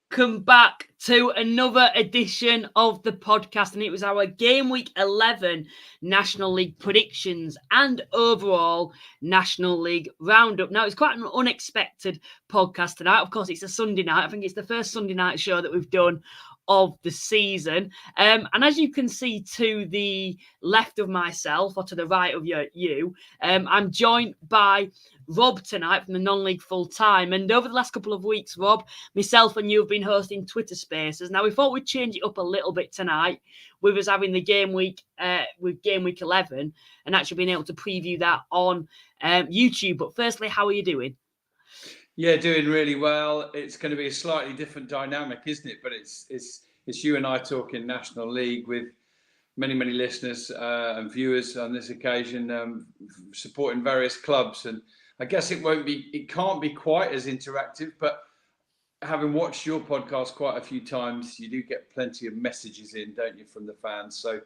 Welcome back to another edition of the podcast, and it was our Game Week 11 National League predictions and overall National League roundup. Now, it's quite an unexpected podcast tonight. Of course, it's a Sunday night. I think it's the first Sunday night show that we've done of the season. And as you can see to the left of myself, or to the right of you, I'm joined by Rob tonight from the non-league full-time. And over the last couple of weeks, Rob, myself and you have been hosting Twitter Spaces. Now, we thought we'd change it up a little bit tonight with us having the game week with Game Week 11 and actually being able to preview that on YouTube. But firstly, how are you doing? Yeah, doing really well. It's going to be a slightly different dynamic, isn't it? But it's you and I talking National League with many listeners and viewers on this occasion, supporting various clubs. And I guess it can't be quite as interactive. But having watched your podcast quite a few times, you do get plenty of messages in, don't you, from the fans? So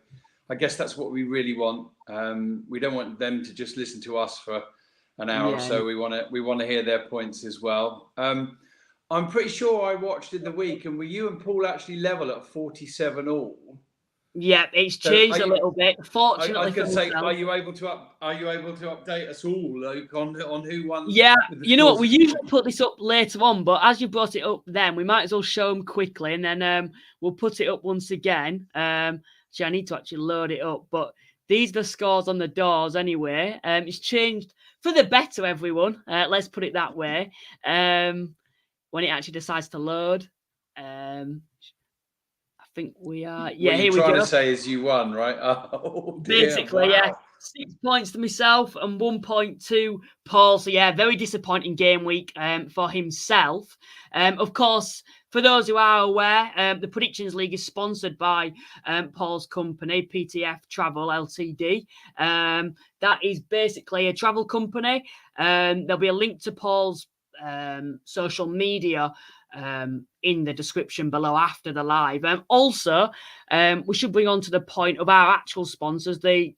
I guess that's what we really want. We don't want them to just listen to us for an hour or so. We want to hear their points as well. I'm pretty sure I watched in the week, and were you and Paul actually level at 47 all? Yeah, it's changed a little bit. Fortunately, I can say, are you able to update us all, Luke, on who won? Yeah, you know what? We usually put this up later on, but as you brought it up, then we might as well show them quickly, and then we'll put it up once again. Actually, I need to actually load it up, but these are the scores on the doors anyway. It's changed for the better, everyone. Let's put it that way. When it actually decides to load, I think we are. Yeah, here we go. What you're trying to say is you won, right? Oh, dear. Basically, wow. Yeah. 6 points to myself and 1 point to Paul. So, yeah, very disappointing game week for himself. Of course, for those who are aware, the Predictions League is sponsored by Paul's company, PTF Travel Ltd. That is basically a travel company. There'll be a link to Paul's social media in the description below after the live. Also, we should bring on to the point of our actual sponsors, the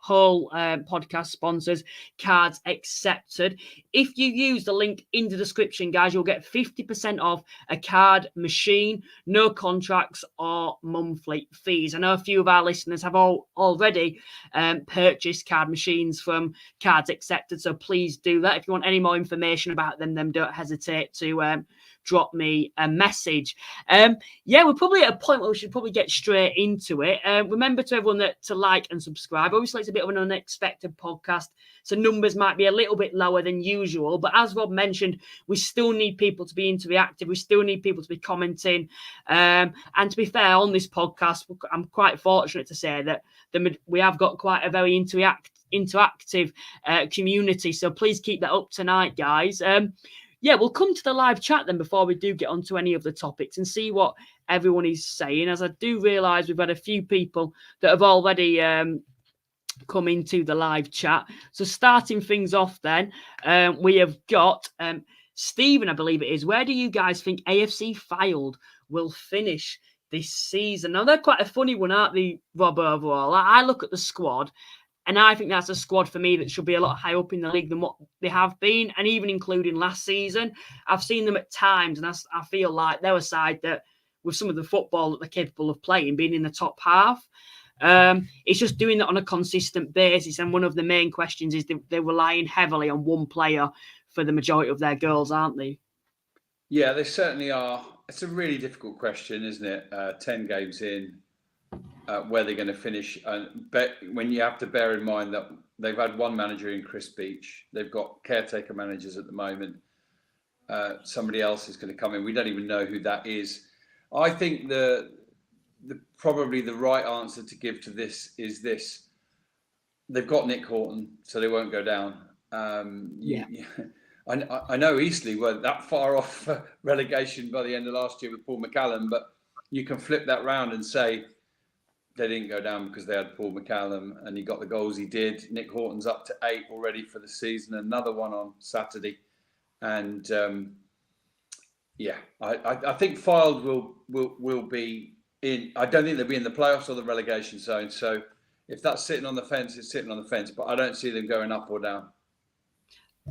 whole podcast sponsors, Cards Accepted. If you use the link in the description, guys, you'll get 50% off a card machine, no contracts or monthly fees. I know a few of our listeners have already purchased card machines from Cards Accepted, so please do that. If you want any more information about them, then don't hesitate to drop me a message. We're probably at a point where we should probably get straight into it. Remember to everyone to like and subscribe. Obviously, it's a bit of an unexpected podcast, so numbers might be a little bit lower than usual. But as Rob mentioned, we still need people to be interactive. We still need people to be commenting. And to be fair, on this podcast, I'm quite fortunate to say that we have got quite a very interactive community. So please keep that up tonight, guys. We'll come to the live chat then before we do get onto any of the topics and see what everyone is saying, as I do realise we've had a few people that have already come into the live chat. So starting things off then, we have got Stephen, I believe it is. Where do you guys think AFC Fylde will finish this season? Now, they're quite a funny one, aren't they, Rob, overall? I look at the squad, and I think that's a squad for me that should be a lot higher up in the league than what they have been, and even including last season. I've seen them at times, and I feel like they're a side that, with some of the football that they're capable of playing, being in the top half, it's just doing that on a consistent basis. And one of the main questions is they're relying heavily on one player for the majority of their goals, aren't they? Yeah, they certainly are. It's a really difficult question, isn't it? 10 games in. Where they're going to finish, when you have to bear in mind that they've had one manager in Chris Beach, they've got caretaker managers at the moment. Somebody else is going to come in. We don't even know who that is. I think the probably the right answer to give to this is this: they've got Nick Horton, so they won't go down. I know Eastleigh weren't that far off relegation by the end of last year with Paul McCallum, but you can flip that round and say they didn't go down because they had Paul McCallum and he got the goals he did. Nick Horton's up to 8 already for the season, another one on Saturday. And I think Fylde will be in. I don't think they'll be in the playoffs or the relegation zone. So if that's sitting on the fence, it's sitting on the fence. But I don't see them going up or down.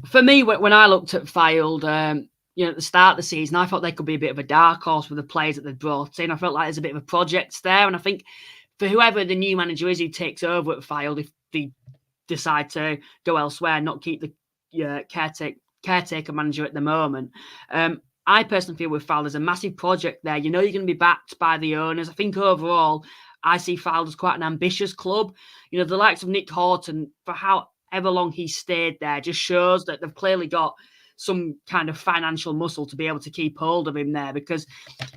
For me, when I looked at Fylde, at the start of the season, I thought they could be a bit of a dark horse with the players that they've brought in. I felt like there's a bit of a project there. And I think for whoever the new manager is who takes over at Fylde, if they decide to go elsewhere, not keep the caretaker manager at the moment, I personally feel with Fylde there's a massive project there. You're going to be backed by the owners. I think overall, I see Fylde as quite an ambitious club. The likes of Nick Horton, for however long he stayed there, just shows that they've clearly got some kind of financial muscle to be able to keep hold of him there, because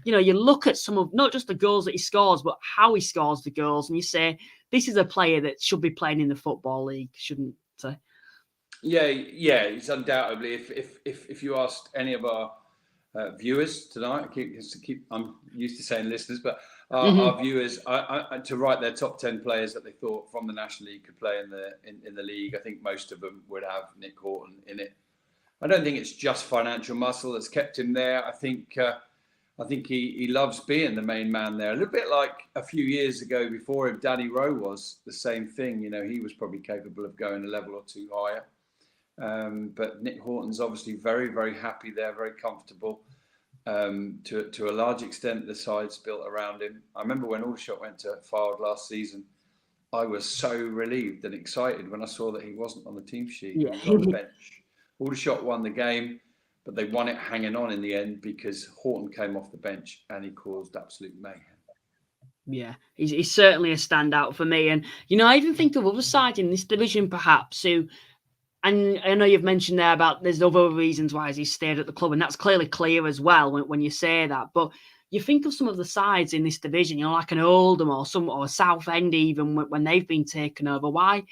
you look at some of not just the goals that he scores, but how he scores the goals, and you say this is a player that should be playing in the Football League, shouldn't they? Yeah, it's undoubtedly. If you asked any of our viewers tonight, I'm used to saying listeners, but our viewers to write their top 10 players that they thought from the National League could play in the league, I think most of them would have Nick Horton in it. I don't think it's just financial muscle that's kept him there. I think he loves being the main man there. A little bit like a few years ago before him, Danny Rowe was the same thing. He was probably capable of going a level or two higher. But Nick Horton's obviously very, very happy there, very comfortable. To a large extent, the side's built around him. I remember when Aldershot went to Fylde last season, I was so relieved and excited when I saw that he wasn't on the team sheet. Yeah. He was on the bench. Aldershot won the game, but they won it hanging on in the end because Horton came off the bench and he caused absolute mayhem. Yeah, he's certainly a standout for me. And, I even think of other sides in this division, perhaps, who, and I know you've mentioned there about there's other reasons why he's stayed at the club, and that's clearly clear as well when you say that. But you think of some of the sides in this division, like an Oldham or a Southend, even when they've been taken over. Why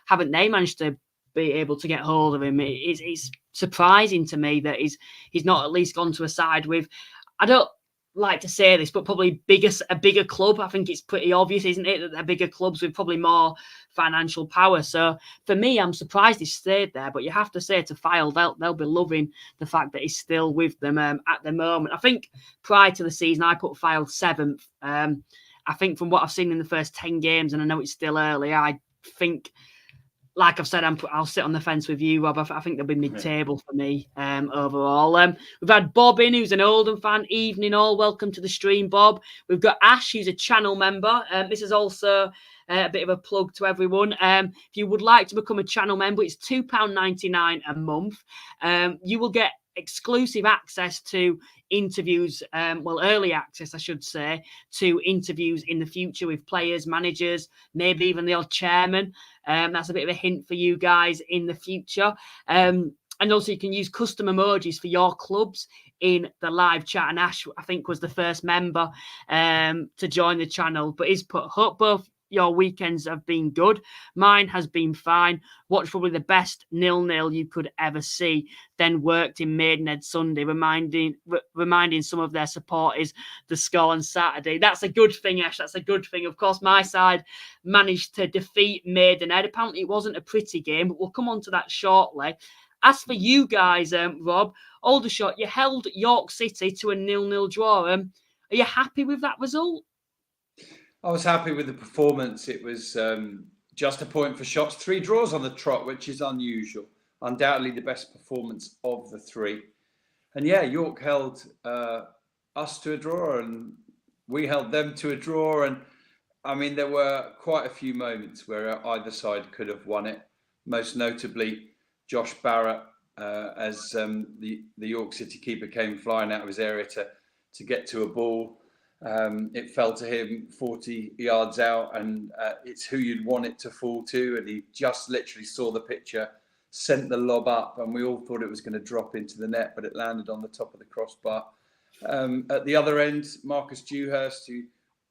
haven't they managed to be able to get hold of him? It's surprising to me that he's not at least gone to a side with, I don't like to say this, but probably a bigger club. I think it's pretty obvious, isn't it, that they're bigger clubs with probably more financial power. So for me, I'm surprised he stayed there. But you have to say to Fylde, they'll be loving the fact that he's still with them at the moment. I think prior to the season, I put Fylde 7th. I think from what I've seen in the first 10 games, and I know it's still early, I think, like I've said, I'll sit on the fence with you, Rob. I think they'll be mid-table for me overall. We've had Bob in, who's an Oldham fan. Evening all. Welcome to the stream, Bob. We've got Ash, who's a channel member. This is also a bit of a plug to everyone. If you would like to become a channel member, it's £2.99 a month. You will get exclusive access to interviews, early access, I should say, to interviews in the future with players, managers, maybe even the odd chairman. That's a bit of a hint for you guys in the future. And also you can use custom emojis for your clubs in the live chat. And Ash, I think, was the first member to join the channel, but he's put, hope both your weekends have been good. Mine has been fine. Watched probably the best 0-0 you could ever see. Then worked in Maidenhead Sunday, reminding some of their supporters the score on Saturday. That's a good thing, Ash. That's a good thing. Of course, my side managed to defeat Maidenhead. Apparently, it wasn't a pretty game, but we'll come on to that shortly. As for you guys, Rob, Aldershot, you held York City to a 0-0 draw. Are you happy with that result? I was happy with the performance. It was just a point for shots. 3 draws on the trot, which is unusual. Undoubtedly the best performance of the 3. And yeah, York held us to a draw and we held them to a draw. And I mean, there were quite a few moments where either side could have won it. Most notably, Josh Barrett, as the York City keeper came flying out of his area to get to a ball. It fell to him 40 yards out, and it's who you'd want it to fall to. And he just literally saw the picture, sent the lob up, and we all thought it was going to drop into the net, but it landed on the top of the crossbar. At the other end, Marcus Dewhurst, who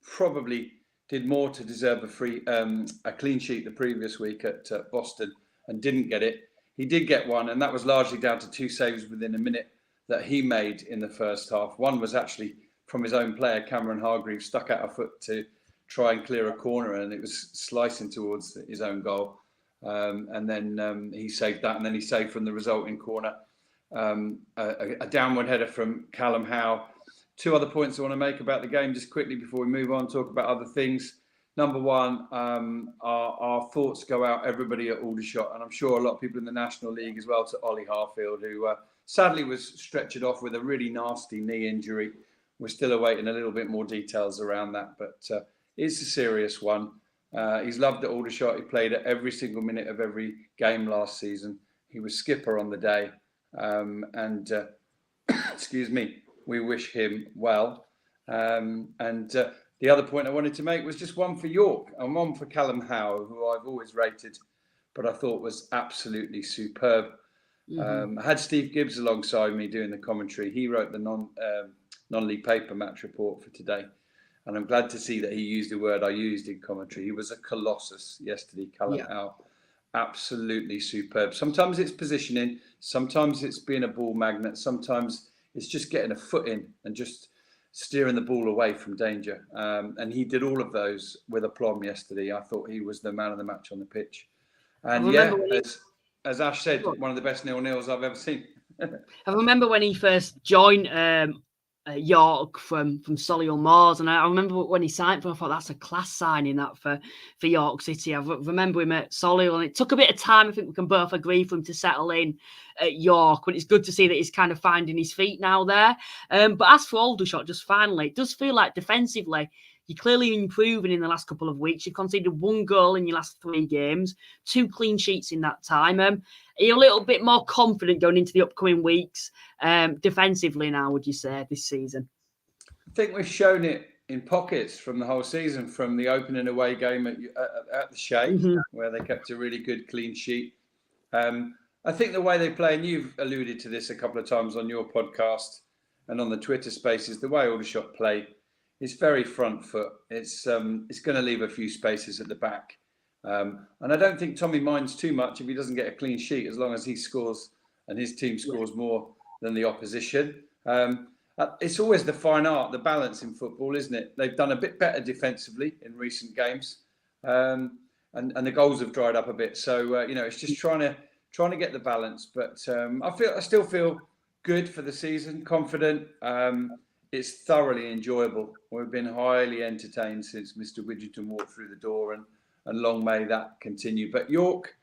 probably did more to deserve a clean sheet the previous week at Boston and didn't get it. He did get one, and that was largely down to 2 saves within a minute that he made in the first half. One was actually from his own player, Cameron Hargreaves, stuck out a foot to try and clear a corner, and it was slicing towards his own goal. And then he saved that, and then he saved from the resulting corner. A downward header from Callum Howe. 2 other points I want to make about the game just quickly before we move on, talk about other things. Number one, our thoughts go out, everybody at Aldershot, and I'm sure a lot of people in the National League as well, to Ollie Harfield, who sadly was stretchered off with a really nasty knee injury. We're still awaiting a little bit more details around that, but it's a serious one. He's loved at Aldershot. He played at every single minute of every game last season. He was skipper on the day. Excuse me, we wish him well. The other point I wanted to make was just one for York and one for Callum Howe, who I've always rated, but I thought was absolutely superb. I had Steve Gibbs alongside me doing the commentary. He wrote the non-league paper match report for today. And I'm glad to see that he used the word I used in commentary. He was a colossus yesterday, Callum Howe. Absolutely superb. Sometimes it's positioning. Sometimes it's being a ball magnet. Sometimes it's just getting a foot in and just steering the ball away from danger. And he did all of those with aplomb yesterday. I thought he was the man of the match on the pitch. And as Ash said, one of the best 0-0s I've ever seen. I remember when he first joined York from Solihull Moors, and I remember when he signed for him, I thought that's a class signing that for York City. I remember him at Solihull, and it took a bit of time. I think we can both agree for him to settle in at York, but it's good to see that he's kind of finding his feet now there. But as for Aldershot, just finally, it does feel like defensively you're clearly improving in the last couple of weeks. You've conceded 1 goal in your last 3 games, 2 clean sheets in that time. Are you a little bit more confident going into the upcoming weeks defensively now, would you say, this season? I think we've shown it in pockets from the whole season, from the opening away game at the Shea, where they kept a really good clean sheet. I think the way they play, and you've alluded to this a couple of times on your podcast and on the Twitter spaces, the way Aldershot play, it's very front foot. It's going to leave a few spaces at the back. And I don't think Tommy minds too much if he doesn't get a clean sheet, as long as he scores and his team scores more than the opposition. It's always the fine art, the balance in football, isn't it? They've done a bit better defensively in recent games. And the goals have dried up a bit. So, it's just trying to get the balance. But I still feel good for the season, confident. It's thoroughly enjoyable. We've been highly entertained since Mr. Widgerton walked through the door, and long may that continue. But York,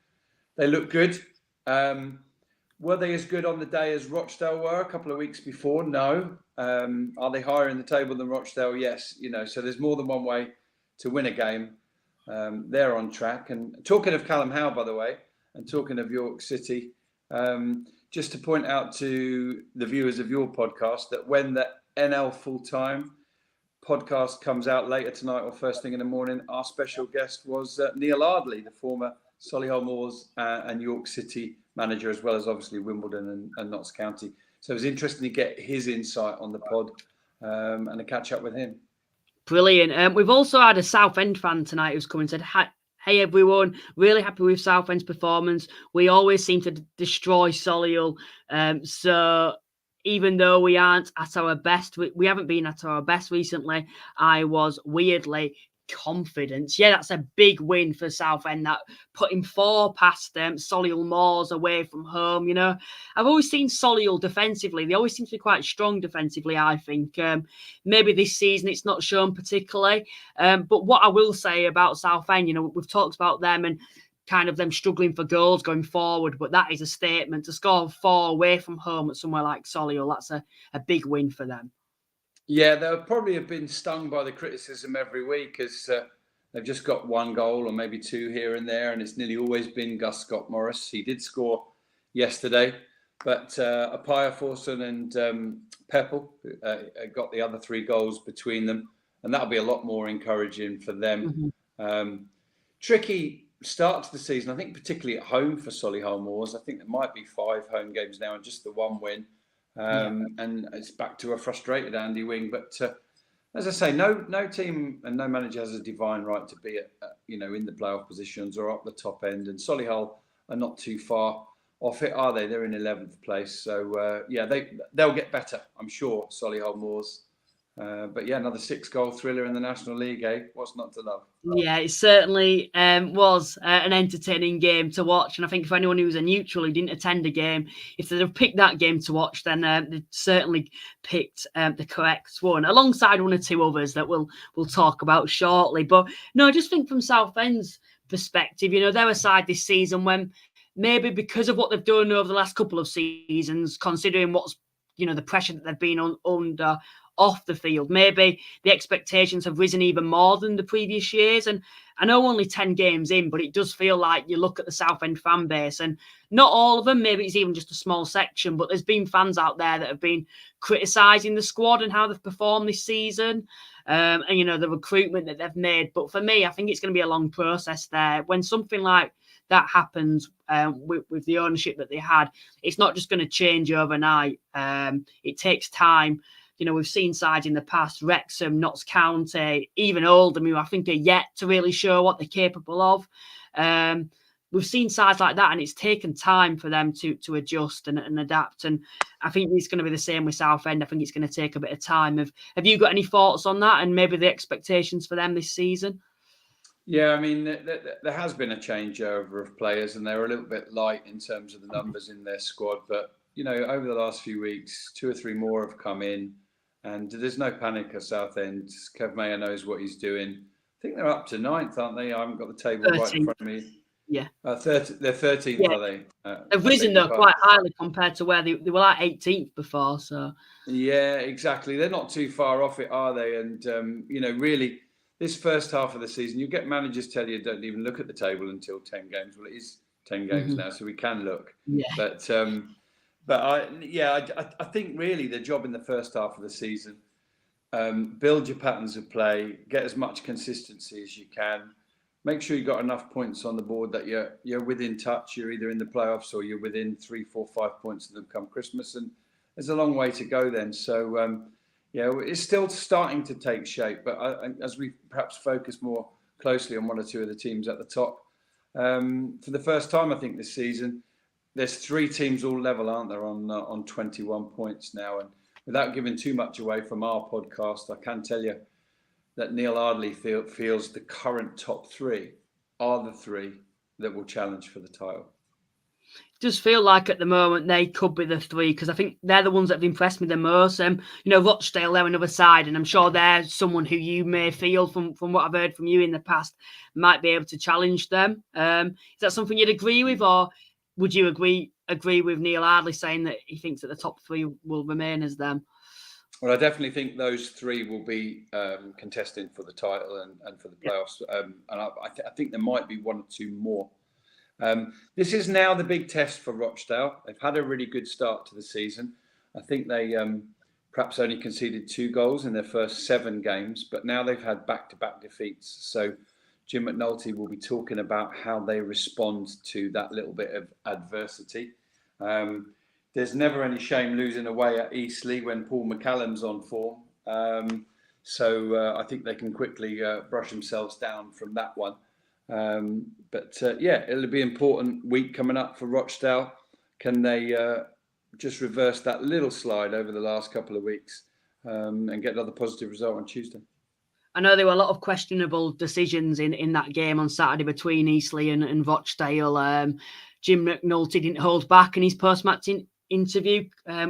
they look good. Were they as good on the day as Rochdale were a couple of weeks before? No. Are they higher in the table than Rochdale? Yes. So there's more than one way to win a game. They're on track. And talking of Callum Howe, by the way, and talking of York City, just to point out to the viewers of your podcast that when the NL Full-Time podcast comes out later tonight or first thing in the morning, our special guest was Neil Ardley, the former Solihull Moors and York City manager, as well as obviously Wimbledon and Notts County. So it was interesting to get his insight on the pod and to catch up with him. Brilliant. We've also had a Southend fan tonight who's come and said, hey everyone, really happy with Southend's performance. We always seem to destroy Solihull. So even though we aren't at our best, we haven't been at our best recently, I was weirdly confident. Yeah, that's a big win for Southend, that putting 4 past them, Solihull Moors away from home. I've always seen Solihull defensively. They always seem to be quite strong defensively, I think. Maybe this season it's not shown particularly. But what I will say about Southend, we've talked about them and kind of them struggling for goals going forward, but that is a statement. To score 4 away from home at somewhere like Solihull, that's a big win for them. Yeah, they'll probably have been stung by the criticism every week, as they've just got 1 goal or maybe 2 here and there, and it's nearly always been Gus Scott Morris. He did score yesterday, but Apaya Forson and Pepple got the other 3 goals between them, and that'll be a lot more encouraging for them. Tricky start to the season, I think, particularly at home for Solihull Moors. I think there might be 5 home games now and just the 1 win. And it's back to a frustrated Andy Wing. But as I say, no team and no manager has a divine right to be at in the playoff positions or up the top end. And Solihull are not too far off it, are they? They're in 11th place. So they'll get better, I'm sure, Solihull Moors. But another 6-goal thriller in the National League, eh? What's not to love? Yeah, it certainly was an entertaining game to watch. And I think for anyone who was a neutral who didn't attend a game, if they'd have picked that game to watch, then they'd certainly picked the correct one, alongside 1 or 2 others that we'll talk about shortly. But no, I just think from Southend's perspective, they're a side this season when maybe because of what they've done over the last couple of seasons, considering what's, the pressure that they've been under off the field, maybe the expectations have risen even more than the previous years. And I know only 10 games in, but it does feel like you look at the Southend fan base, and not all of them, maybe it's even just a small section, but there's been fans out there that have been criticising the squad and how they've performed this season, and, the recruitment that they've made. But for me, I think it's going to be a long process there. When something like that happens with the ownership that they had, it's not just going to change overnight. It takes time. We've seen sides in the past, Wrexham, Notts County, even Oldham, who I think are yet to really show what they're capable of. We've seen sides like that, and it's taken time for them to adjust and adapt. And I think it's going to be the same with Southend. I think it's going to take a bit of time. Have you got any thoughts on that and maybe the expectations for them this season? Yeah, I mean, there has been a changeover of players, and they're a little bit light in terms of the numbers in their squad. But, over the last few weeks, 2 or 3 more have come in. And there's no panic at Southend. Kev Mayer knows what he's doing. I think they're up to 9th, aren't they? I haven't got the table 13th. Right in front of me. Yeah. They're 13th, yeah. Are they? They've risen, though, quite highly compared to where they were like 18th before. So. Yeah, exactly. They're not too far off it, are they? And, really, this first half of the season, you get managers tell you don't even look at the table until 10 games. Well, it is 10 games now, so we can look. Yeah. But I think really the job in the first half of the season, build your patterns of play, get as much consistency as you can, make sure you've got enough points on the board that you're within touch. You're either in the playoffs or you're within 3, 4, 5 points of them come Christmas, and there's a long way to go then. So it's still starting to take shape. But as we perhaps focus more closely on 1 or 2 of the teams at the top, for the first time I think this season, there's 3 teams all level, aren't there, on 21 points now. And without giving too much away from our podcast, I can tell you that Neil Ardley feels the current top 3 are the 3 that will challenge for the title. It does feel like at the moment they could be the 3, because I think they're the ones that have impressed me the most. Rochdale, they're another side, and I'm sure they're someone who you may feel from what I've heard from you in the past might be able to challenge them. Is that something you'd agree with, or would you agree with Neil Ardley saying that he thinks that the top 3 will remain as them? Well, I definitely think those 3 will be contesting for the title and for the playoffs. Yeah. I think there might be 1 or 2 more. This is now the big test for Rochdale. They've had a really good start to the season. I think they perhaps only conceded 2 goals in their first 7 games, but now they've had back-to-back defeats. So Jim McNulty will be talking about how they respond to that little bit of adversity. There's never any shame losing away at Eastleigh when Paul McCallum's on form. So I think they can quickly brush themselves down from that one. It'll be an important week coming up for Rochdale. Can they just reverse that little slide over the last couple of weeks and get another positive result on Tuesday? I know there were a lot of questionable decisions in that game on Saturday between Eastleigh and Rochdale. Jim McNulty didn't hold back in his post-match interview,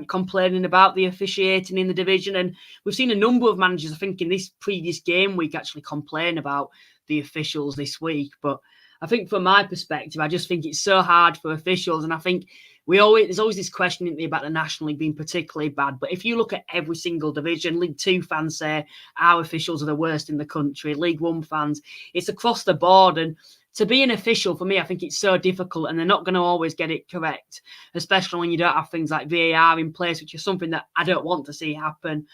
complaining about the officiating in the division. And we've seen a number of managers, I think, in this previous game week actually complain about the officials this week. But I think from my perspective, I just think it's so hard for officials. And I think there's always this question about the National League being particularly bad. But if you look at every single division, League 2 fans say our officials are the worst in the country. League 1 fans, it's across the board. And to be an official, for me, I think it's so difficult, and they're not going to always get it correct, especially when you don't have things like VAR in place, which is something that I don't want to see happen.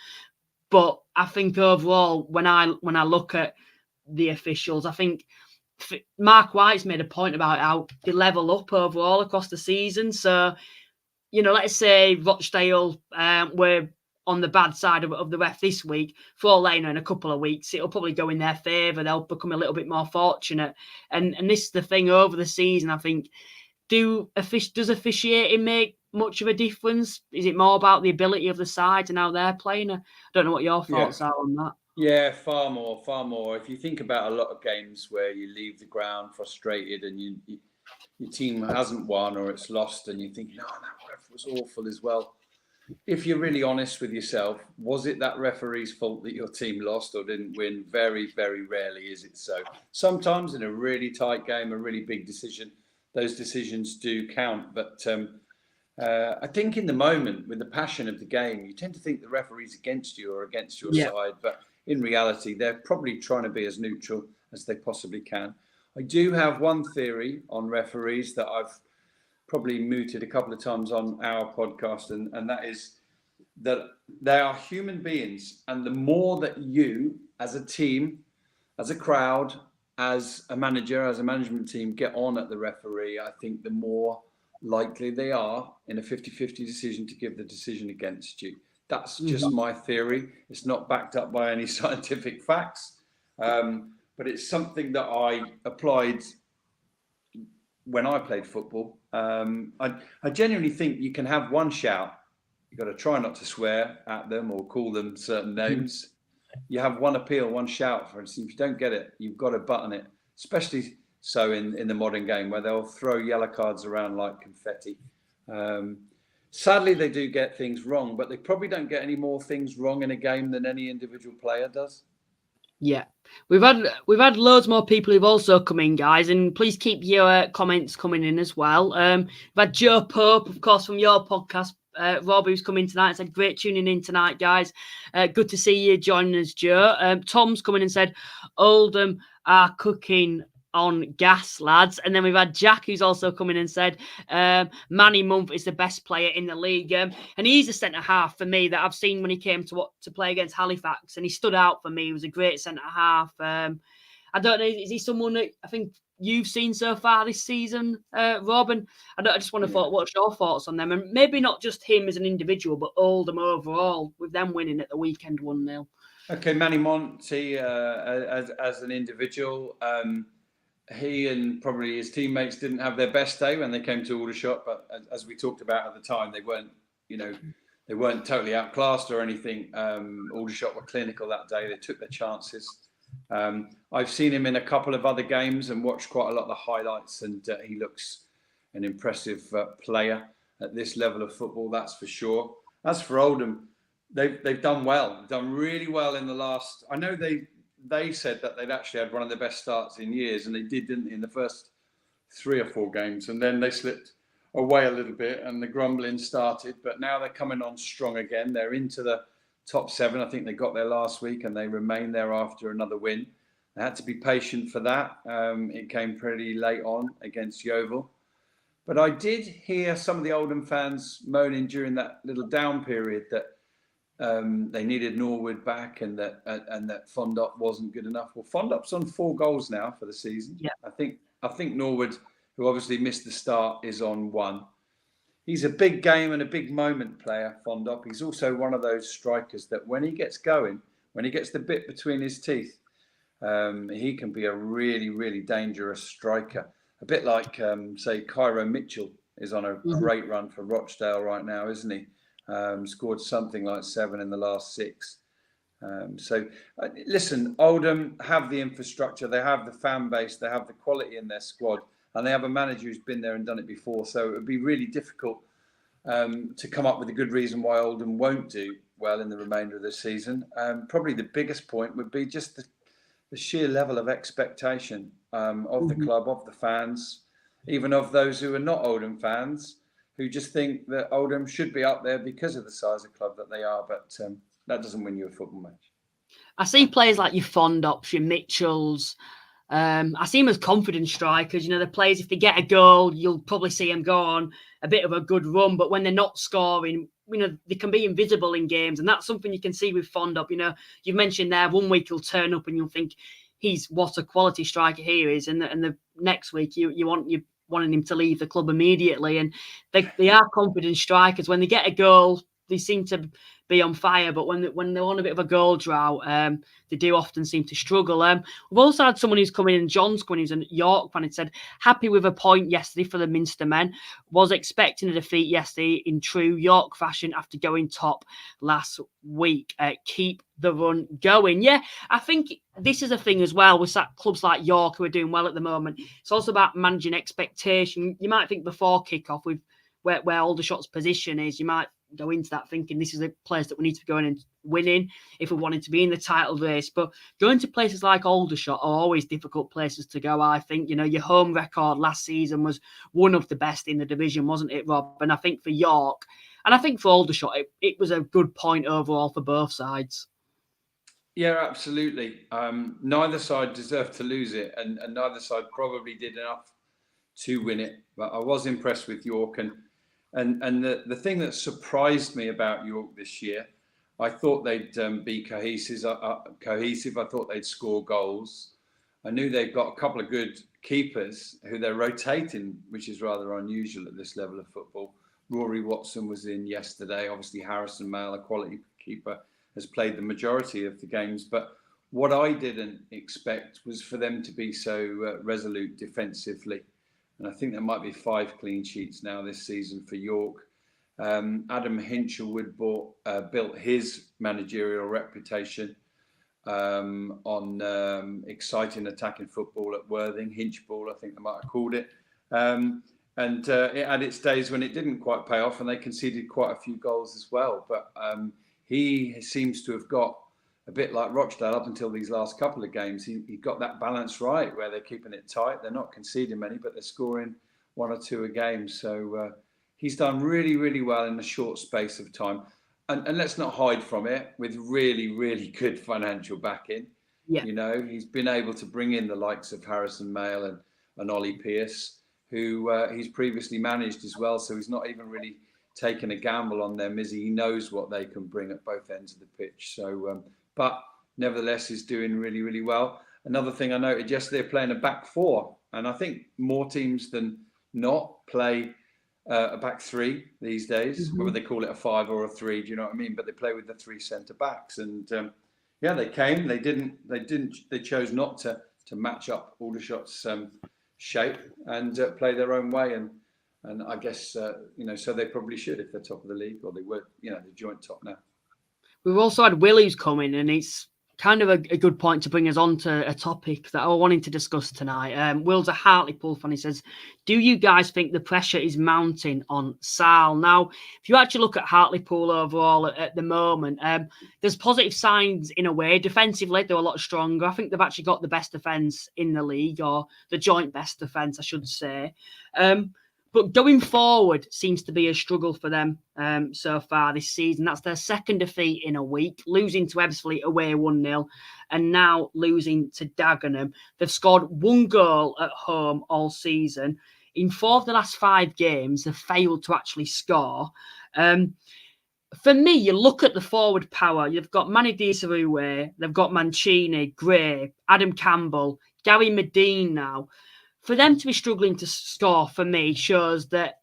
But I think overall, when I look at the officials, I think Mark White's made a point about how they level up overall across the season. So, let's say Rochdale were on the bad side of the ref this week. For Lane in a couple of weeks, it'll probably go in their favour. They'll become a little bit more fortunate. And this is the thing over the season, I think. Does officiating make much of a difference? Is it more about the ability of the sides and how they're playing? I don't know what your thoughts are on that. Yeah, far more. If you think about a lot of games where you leave the ground frustrated and your team hasn't won or it's lost and you're thinking, that ref was awful as well. If you're really honest with yourself, was it that referee's fault that your team lost or didn't win? Very, very rarely is it so. Sometimes in a really tight game, a really big decision, those decisions do count. But I think in the moment, with the passion of the game, you tend to think the referee's against you or against your side. But in reality, they're probably trying to be as neutral as they possibly can. I do have one theory on referees that I've probably mooted a couple of times on our podcast, and that is that they are human beings. And the more that you, as a team, as a crowd, as a manager, as a management team, get on at the referee, I think the more likely they are in a 50-50 decision to give the decision against you. That's just my theory. It's not backed up by any scientific facts, but it's something that I applied when I played football. I genuinely think you can have one shout. You've got to try not to swear at them or call them certain names. You have one appeal, one shout, for instance. If you don't get it, you've got to button it, especially so in the modern game where they'll throw yellow cards around like confetti. Sadly, they do get things wrong, but they probably don't get any more things wrong in a game than any individual player does. Yeah, we've had loads more people who've also come in, guys, and please keep your comments coming in as well. We've had Joe Pope, of course, from your podcast. Rob, who's come in tonight and said, great tuning in tonight, guys. Good to see you joining us, Joe. Tom's come in and said, Oldham are cooking on gas, lads. And then we've had Jack, who's also come in and said, Manny Month is the best player in the league. And he's a centre-half for me that I've seen when he came to play against Halifax, and he stood out for me. He was a great centre-half. I don't know, is he someone that I think you've seen so far this season, Rob? And I just want to thought, what's your thoughts on them? And maybe not just him as an individual, but Oldham overall, with them winning at the weekend 1-0. Okay, Manny Monty as an individual, he and probably his teammates didn't have their best day when they came to Aldershot, but as we talked about at the time, they weren't totally outclassed or anything. Aldershot were clinical that day. They took their chances. I've seen him in a couple of other games and watched quite a lot of the highlights, and he looks an impressive player at this level of football, that's for sure. As for Oldham, they've done well. They've done really well in the last. I know they said that they'd actually had one of the best starts in years, and they did, didn't they, in the first 3 or 4 games, and then they slipped away a little bit and the grumbling started, but now they're coming on strong again. They're into the top 7. I think they got there last week and they remain there after another win. They had to be patient for that. It came pretty late on against Yeovil. But I did hear some of the Oldham fans moaning during that little down period that they needed Norwood back and that Fondop wasn't good enough. Well, Fondop's on 4 goals now for the season. Yeah. I think Norwood, who obviously missed the start, is on 1. He's a big game and a big moment player, Fondop. He's also one of those strikers that when he gets going, when he gets the bit between his teeth, he can be a really, really dangerous striker. A bit like, say, Cairo Mitchell is on a great run for Rochdale right now, isn't he? Scored something like 7 in the last 6. Listen, Oldham have the infrastructure, they have the fan base, they have the quality in their squad, and they have a manager who's been there and done it before. So it would be really difficult to come up with a good reason why Oldham won't do well in the remainder of the season. Probably the biggest point would be just the sheer level of expectation of the club, of the fans, even of those who are not Oldham fans, who just think that Oldham should be up there because of the size of club that they are. But that doesn't win you a football match. I see players like your Fondops, your Mitchells. I see them as confident strikers. The players, if they get a goal, you'll probably see them go on a bit of a good run. But when they're not scoring, they can be invisible in games. And that's something you can see with Fondop. You've mentioned there, one week he'll turn up and you'll think, what a quality striker he is. And the next week, you wanting him to leave the club immediately. And they are confident strikers. When they get a goal, they seem to be on fire, but when they're on a bit of a goal drought, they do often seem to struggle. We've also had someone who's come in, and John's come in, who's a York fan, and said, happy with a point yesterday for the Minster men. Was expecting a defeat yesterday in true York fashion after going top last week. Keep the run going. Yeah, I think this is a thing as well with clubs like York who are doing well at the moment. It's also about managing expectation. You might think before kickoff with where Aldershot's position is, you might go into that thinking this is a place that we need to be going and winning if we wanted to be in the title race. But going to places like Aldershot are always difficult places to go, I think. Your home record last season was one of the best in the division, wasn't it, Rob? And I think for York, and I think for Aldershot, it was a good point overall for both sides. Yeah, absolutely. Neither side deserved to lose it, and neither side probably did enough to win it. But I was impressed with York, and the thing that surprised me about York this year, I thought they'd be cohesive. I thought they'd score goals. I knew they've got a couple of good keepers who they're rotating, which is rather unusual at this level of football. Rory Watson was in yesterday. Obviously, Harrison Mail, a quality keeper, has played the majority of the games. But what I didn't expect was for them to be so resolute defensively. And I think there might be 5 clean sheets now this season for York. Adam Hinchelwood built his managerial reputation on exciting attacking football at Worthing. Hinchball, I think they might have called it. And it had its days when it didn't quite pay off, and they conceded quite a few goals as well. But he seems to have got a bit like Rochdale up until these last couple of games. He got that balance right where they're keeping it tight. They're not conceding many, but they're scoring 1 or 2 a game. So he's done really, really well in a short space of time. And let's not hide from it, with really, really good financial backing. Yeah. He's been able to bring in the likes of Harrison Mail and Ollie Pearce, who he's previously managed as well. So he's not even really taken a gamble on them, is he? He knows what they can bring at both ends of the pitch. So, but nevertheless, he's doing really, really well. Another thing I noted yesterday, they're playing a back 4. And I think more teams than not play a back 3 these days, whether they call it a 5 or a 3, do you know what I mean? But they play with the 3 centre backs. And they chose not to match up Aldershot's shape and play their own way. And I guess, so they probably should if they're top of the league, or they were, the joint top now. We've also had Willie's coming, and it's kind of a good point to bring us on to a topic that I wanted to discuss tonight. Will's a Hartlepool fan. He says, do you guys think the pressure is mounting on Sal? Now, if you actually look at Hartlepool overall at the moment, there's positive signs in a way. Defensively, they're a lot stronger. I think they've actually got the best defence in the league, or the joint best defence, I should say. But going forward seems to be a struggle for them so far this season. That's their second defeat in a week, losing to Ebbsfleet away 1-0, and now losing to Dagenham. They've scored 1 goal at home all season. In 4 of the last 5 games, they've failed to actually score. For me, you look at the forward power. You've got Manny Disaroué, they've got Mancini, Gray, Adam Campbell, Gary Medine now. For them to be struggling to score, for me, shows that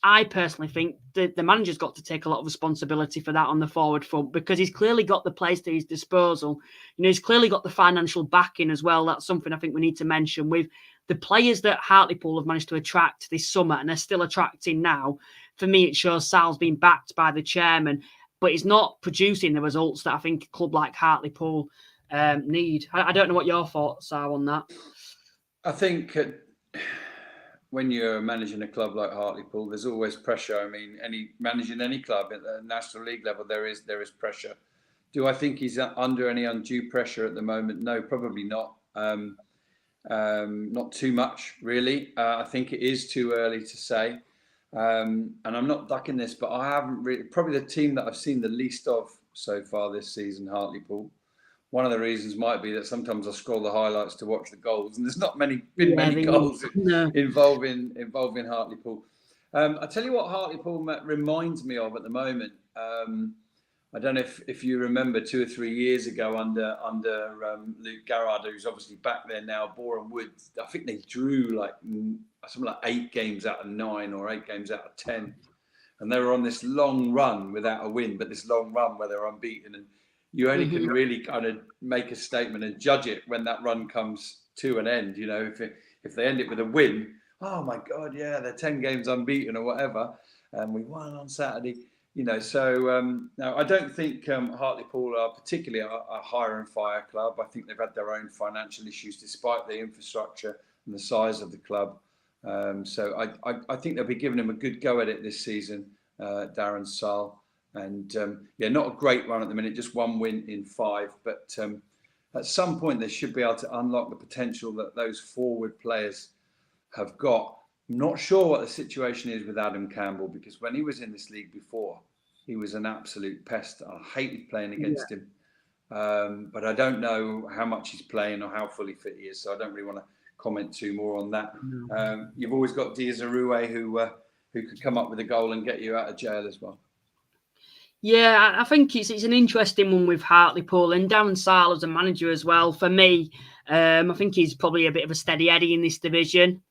I personally think that the manager's got to take a lot of responsibility for that on the forward front, because he's clearly got the players to his disposal. He's clearly got the financial backing as well. That's something I think we need to mention. With the players that Hartlepool have managed to attract this summer, and are still attracting now, for me, it shows Sal's been backed by the chairman, but he's not producing the results that I think a club like Hartlepool need. I don't know what your thoughts are on that. I think when you're managing a club like Hartlepool, there's always pressure. I mean, managing any club at the National League level, there is pressure. Do I think he's under any undue pressure at the moment? No, probably not. Not too much, really. I think it is too early to say. And I'm not ducking this, but I haven't really. Probably the team that I've seen the least of so far this season, Hartlepool. One of the reasons might be that sometimes I scroll the highlights to watch the goals, and there's not many goals involving Hartlepool. I tell you what Hartlepool reminds me of at the moment. I don't know if you remember 2 or 3 years ago under Luke Garrard, who's obviously back there now. Boreham Wood, I think they drew something like 8 games out of 9 or 8 games out of 10, and they were on this long run without a win, but this long run where they're unbeaten. And you only can really kind of make a statement and judge it when that run comes to an end. If they end it with a win, oh my God, yeah, they're 10 games unbeaten or whatever, and we won on Saturday. So no, I don't think Hartlepool are particularly a hire and fire club. I think they've had their own financial issues despite the infrastructure and the size of the club. So I think they'll be giving them a good go at it this season, Darren Saal. And not a great run at the minute, just 1 win in 5. But at some point, they should be able to unlock the potential that those forward players have got. I'm not sure what the situation is with Adam Campbell, because when he was in this league before, he was an absolute pest. I hated playing against him. But I don't know how much he's playing or how fully fit he is, so I don't really want to comment too more on that. You've always got Diaz Arue who could come up with a goal and get you out of jail as well. Yeah, I think it's an interesting one with Hartlepool and Darren Sarll as a manager as well. For me, I think he's probably a bit of a steady Eddie in this division.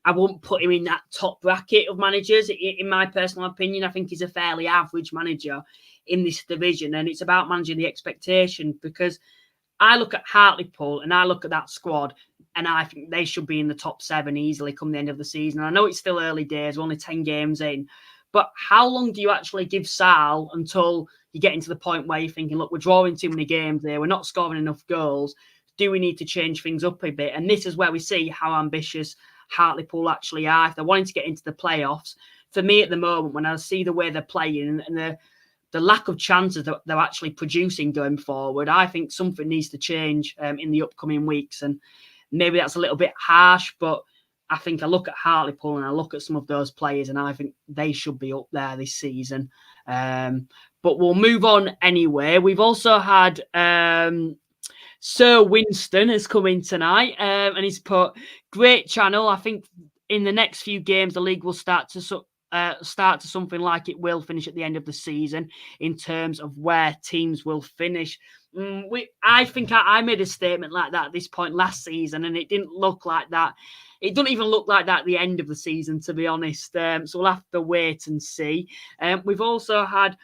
I won't put him in that top bracket of managers. In my personal opinion, I think he's a fairly average manager in this division, and it's about managing the expectation, because I look at Hartlepool and I look at that squad and I think they should be in the top 7 easily come the end of the season. I know it's still early days, we're only 10 games in, but how long do you actually give Sarll until you get into the point where you're thinking, look, we're drawing too many games there, we're not scoring enough goals, do we need to change things up a bit? And this is where we see how ambitious Hartlepool actually are. If they're wanting to get into the playoffs, for me at the moment, when I see the way they're playing and the lack of chances that they're actually producing going forward, I think something needs to change in the upcoming weeks. And maybe that's a little bit harsh, but I think I look at Hartlepool and I look at some of those players and I think they should be up there this season. But we'll move on anyway. We've also had Sir Winston has come in tonight and he's put, great channel. I think in the next few games, the league will start to something like it will finish at the end of the season in terms of where teams will finish. I think I made a statement like that at this point last season, and it didn't look like that. It doesn't even look like that at the end of the season, to be honest. So we'll have to wait and see. We've also had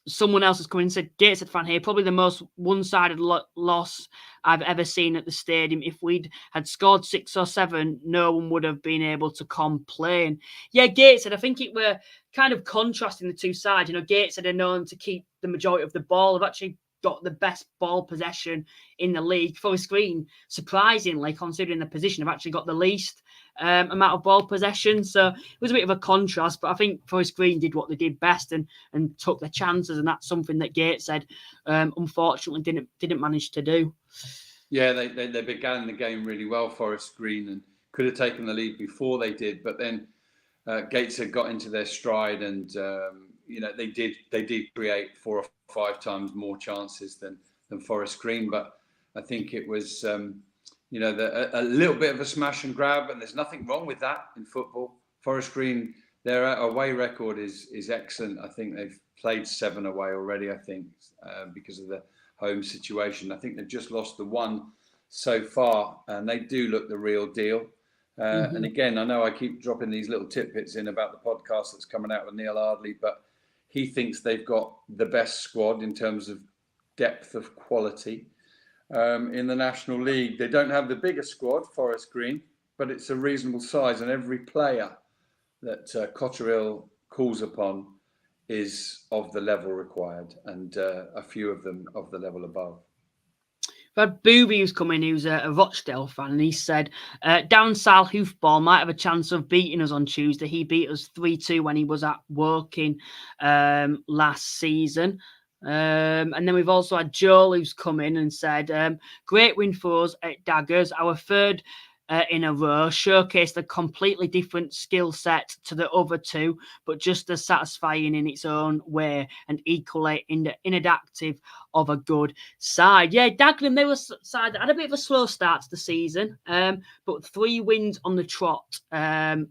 someone else has come in and said, Gateshead fan here, probably the most one-sided loss I've ever seen at the stadium. If we'd had scored 6 or 7, no one would have been able to complain. Yeah, Gateshead, I think it were kind of contrasting the two sides. You know, Gateshead are known to keep the majority of the ball. They've actually got the best ball possession in the league. Forest Green, surprisingly, considering the position, have actually got the least amount of ball possession. So it was a bit of a contrast, but I think Forest Green did what they did best and took their chances, and that's something that Gateshead unfortunately didn't manage to do. Yeah, they began the game really well, Forest Green, and could have taken the lead before they did, but then Gateshead got into their stride, and they did create 4 or 5 times more chances than Forest Green, but I think it was a little bit of a smash and grab, and there's nothing wrong with that in football. Forest Green, their away record is excellent. I think they've played 7 away already, I think, because of the home situation. I think they've just lost the 1 so far, and they do look the real deal. And again, I know I keep dropping these little tidbits in about the podcast that's coming out with Neil Ardley, but he thinks they've got the best squad in terms of depth of quality in the National League. They don't have the biggest squad, Forest Green, but it's a reasonable size, and every player that Cotterill calls upon is of the level required, and a few of them of the level above. But Booby who's come in, who's a Rochdale fan, and he said, Darren Sarll Hoofball might have a chance of beating us on Tuesday. He beat us 3-2 when he was at Woking last season. And then we've also had Joel who's come in and said, great win for us at Daggers, our third in a row, showcased a completely different skill set to the other 2, but just as satisfying in its own way and equally inadaptive of a good side. Yeah, Dagenham, they were side that had a bit of a slow start to the season, but 3 wins on the trot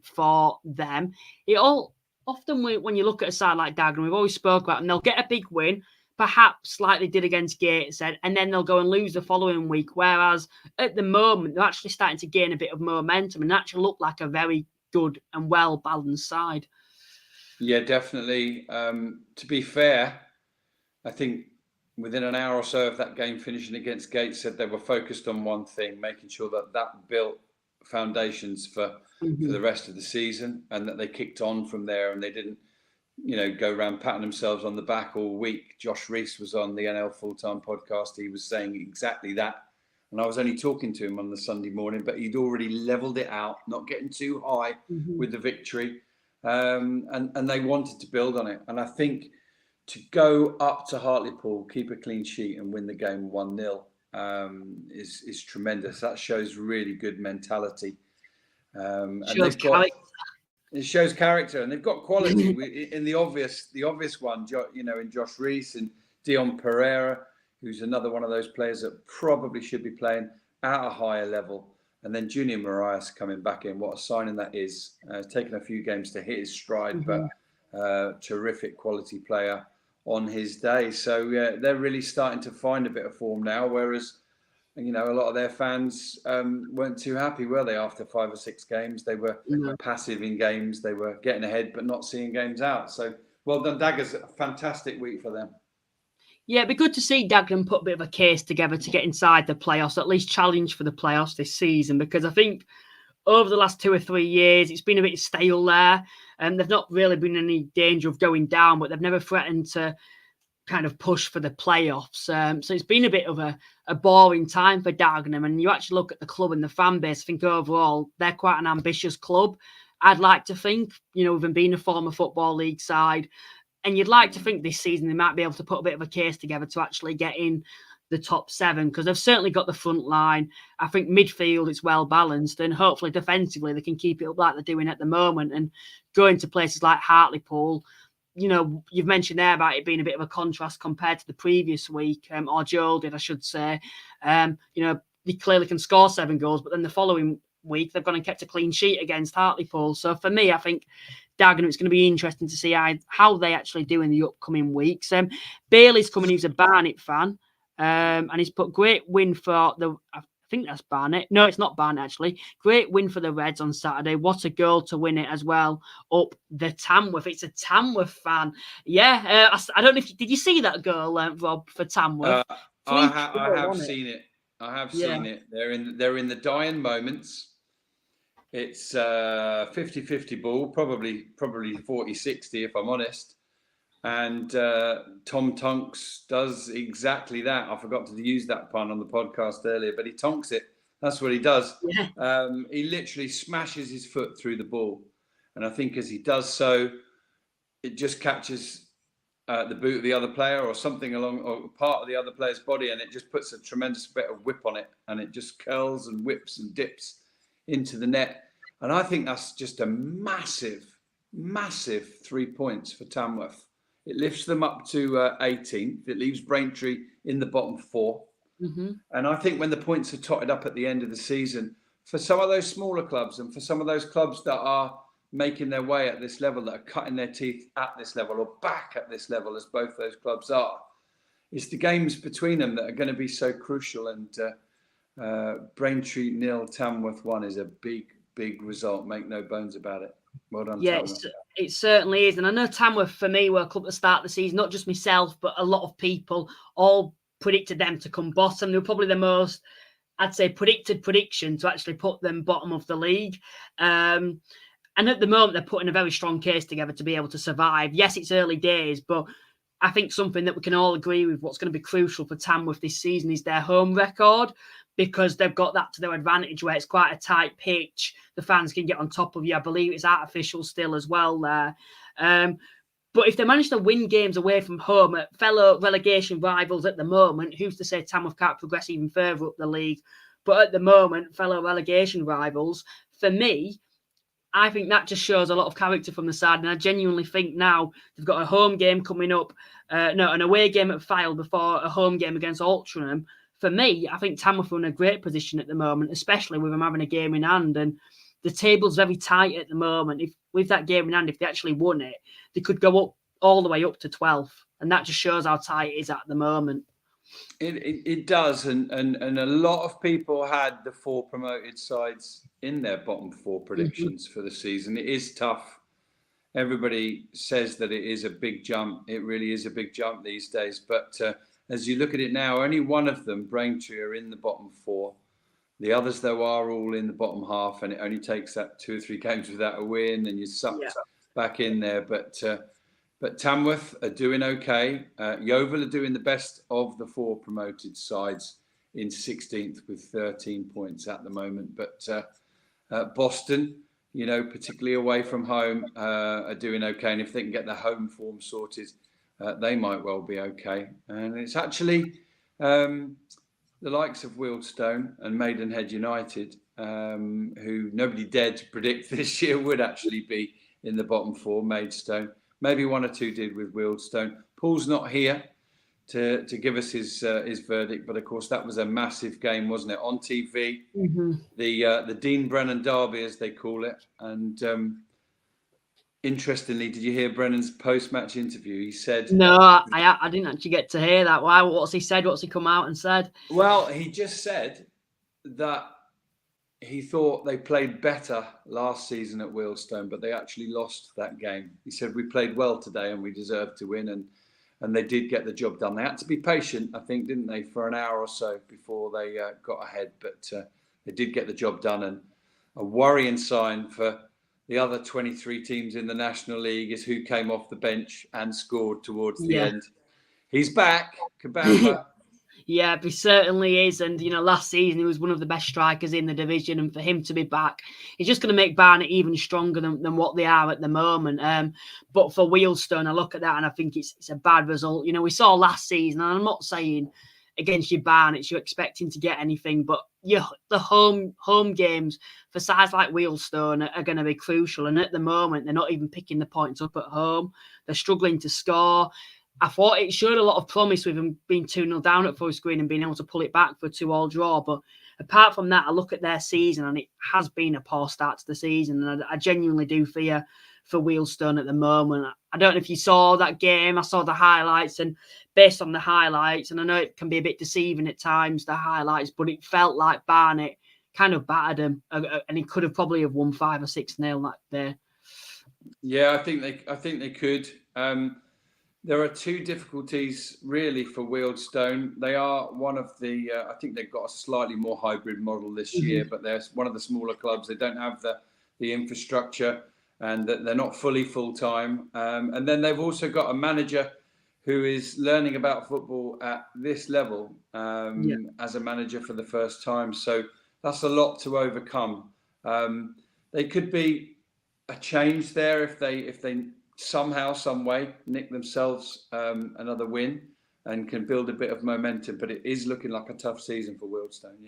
for them. It all often when you look at a side like Dagenham, we've always spoke about, and they'll get a big win, perhaps like they did against Gateshead, and then they'll go and lose the following week. Whereas at the moment, they're actually starting to gain a bit of momentum and actually look like a very good and well-balanced side. Yeah, definitely. To be fair, I think within an hour or so of that game finishing against Gateshead, they were focused on one thing, making sure that built foundations for the rest of the season, and that they kicked on from there, and they didn't go around patting themselves on the back all week. Josh Reese was on the NL Full-Time podcast. He was saying exactly that. And I was only talking to him on the Sunday morning, but he'd already levelled it out, not getting too high with the victory. and they wanted to build on it. And I think to go up to Hartlepool, keep a clean sheet, and win the game 1-0 is tremendous. That shows really good mentality. And they've got. It shows character, and they've got quality in the obvious one, in Josh Reese and Dion Pereira, who's another one of those players that probably should be playing at a higher level. And then Junior Marias coming back in. What a signing that is. It's taken a few games to hit his stride, but terrific quality player on his day. So they're really starting to find a bit of form now, whereas a lot of their fans weren't too happy, were they, after 5 or 6 games? They were passive in games. They were getting ahead, but not seeing games out. So, well done, Daggers. A fantastic week for them. Yeah, it'd be good to see Dagenham put a bit of a case together to get inside the playoffs, at least challenge for the playoffs this season, because I think over the last 2 or 3 years, it's been a bit stale there, and they've not really been in any danger of going down, but they've never threatened to kind of push for the playoffs. So it's been a bit of a boring time for Dagenham. And you actually look at the club and the fan base, I think overall they're quite an ambitious club. I'd like to think, with them being a former Football League side, and you'd like to think this season they might be able to put a bit of a case together to actually get in the top 7, because they've certainly got the front line. I think midfield is well balanced, and hopefully defensively they can keep it up like they're doing at the moment and go into places like Hartlepool. You've mentioned there about it being a bit of a contrast compared to the previous week, or Joel did, I should say. They clearly can score 7 goals, but then the following week they've gone and kept a clean sheet against Hartlepool. So for me, I think Dagenham, it's going to be interesting to see how they actually do in the upcoming weeks. Bailey's coming, he's a Barnet fan, and he's put great win for I think that's Barnet. No, it's not Barnet, actually. Great win for the Reds on Saturday. What a goal to win it as well. Up the Tamworth. It's a Tamworth fan. Yeah, I don't know if did you see that goal, Rob, for Tamworth? I have seen it. I have seen it. They're in the dying moments. It's 50-50 ball, probably 40-60 if I'm honest. And Tom Tonks does exactly that. I forgot to use that pun on the podcast earlier, but he tonks it. That's what he does. Yeah. He literally smashes his foot through the ball. And I think as he does so, it just catches the boot of the other player or something or part of the other player's body, and it just puts a tremendous bit of whip on it, and it just curls and whips and dips into the net. And I think that's just a massive 3 points for Tamworth. It lifts them up to 18th. It leaves Braintree in the bottom 4. Mm-hmm. And I think when the points are totted up at the end of the season, for some of those smaller clubs and for some of those clubs that are making their way at this level, that are cutting their teeth at this level or back at this level, as both those clubs are, it's the games between them that are going to be so crucial. And Braintree 0, Tamworth 1 is a big result. Make no bones about it. Well done, Tamworth. It certainly is. And I know Tamworth, for me, were a club at the start of the season, not just myself, but a lot of people all predicted them to come bottom. They were probably the most, I'd say, predicted prediction to actually put them bottom of the league. And at the moment, they're putting a very strong case together to be able to survive. Yes, it's early days, but I think something that we can all agree with what's going to be crucial for Tamworth this season is their home record, because they've got that to their advantage where it's quite a tight pitch. The fans can get on top of you. I believe it's artificial still as well there. But if they manage to win games away from home at fellow relegation rivals at the moment, who's to say Tamworth can't progress even further up the league? But at the moment, fellow relegation rivals, for me, I think that just shows a lot of character from the side. And I genuinely think now they've got a home game coming up, an away game at Fylde before a home game against Altrincham. For me, I think Tamworth are in a great position at the moment, especially with them having a game in hand. And the table's very tight at the moment. If with that game in hand, if they actually won it, they could go up all the way up to 12th. And that just shows how tight it is at the moment. It does. And a lot of people had the 4 promoted sides in their bottom 4 predictions for the season. It is tough. Everybody says that it is a big jump. It really is a big jump these days. But as you look at it now, only one of them, Braintree, are in the bottom 4. The others, though, are all in the bottom half, and it only takes that 2 or 3 games without a win, and you're sucked back in there. But Tamworth are doing okay. Yeovil are doing the best of the 4 promoted sides in 16th with 13 points at the moment. But Boston, particularly away from home, are doing okay. And if they can get their home form sorted, they might well be okay. And it's actually the likes of Wealdstone and Maidenhead United, who nobody dared to predict this year would actually be in the bottom four. Maidstone, maybe one or two did with Wealdstone. Paul's not here to give us his verdict, but of course that was a massive game, wasn't it, on TV? Mm-hmm. The Dean Brennan derby, as they call it. And interestingly, did you hear Brennan's post-match interview? He said, "No, I didn't actually get to hear that. Why? What's he said? What's he come out and said?" Well, he just said that he thought they played better last season at Wealdstone, but they actually lost that game. He said, we played well today and we deserved to win, and they did get the job done. They had to be patient, I think, didn't they, for an hour or so before they got ahead, but they did get the job done. And a worrying sign for the other 23 teams in the National League is who came off the bench and scored towards the end. He's back, Kabamba. Yeah, he certainly is. And, last season he was one of the best strikers in the division. And for him to be back, he's just going to make Barnet even stronger than what they are at the moment. But for Wealdstone, I look at that and I think it's a bad result. We saw last season, and I'm not saying against your Barnets you're expecting to get anything, but the home games for sides like Wealdstone are going to be crucial. And at the moment, they're not even picking the points up at home. They're struggling to score. I thought it showed a lot of promise with them being 2-0 down at Forest Green and being able to pull it back for a 2-2 draw. But apart from that, I look at their season and it has been a poor start to the season. And I genuinely do fear for Wealdstone at the moment. I don't know if you saw that game. I saw the highlights, and based on the highlights, and I know it can be a bit deceiving at times, the highlights, but it felt like Barnet kind of battered them, and he could have probably have won 5 or 6-0 that day. Yeah, I think they could. There are two difficulties really for Wealdstone. They are one of the, I think they've got a slightly more hybrid model this year, but they're one of the smaller clubs. They don't have the infrastructure, and they're not fully full-time. And then they've also got a manager who is learning about football at this level as a manager for the first time. So that's a lot to overcome. They could be a change there if they somehow, some way, nick themselves another win and can build a bit of momentum. But it is looking like a tough season for Wealdstone,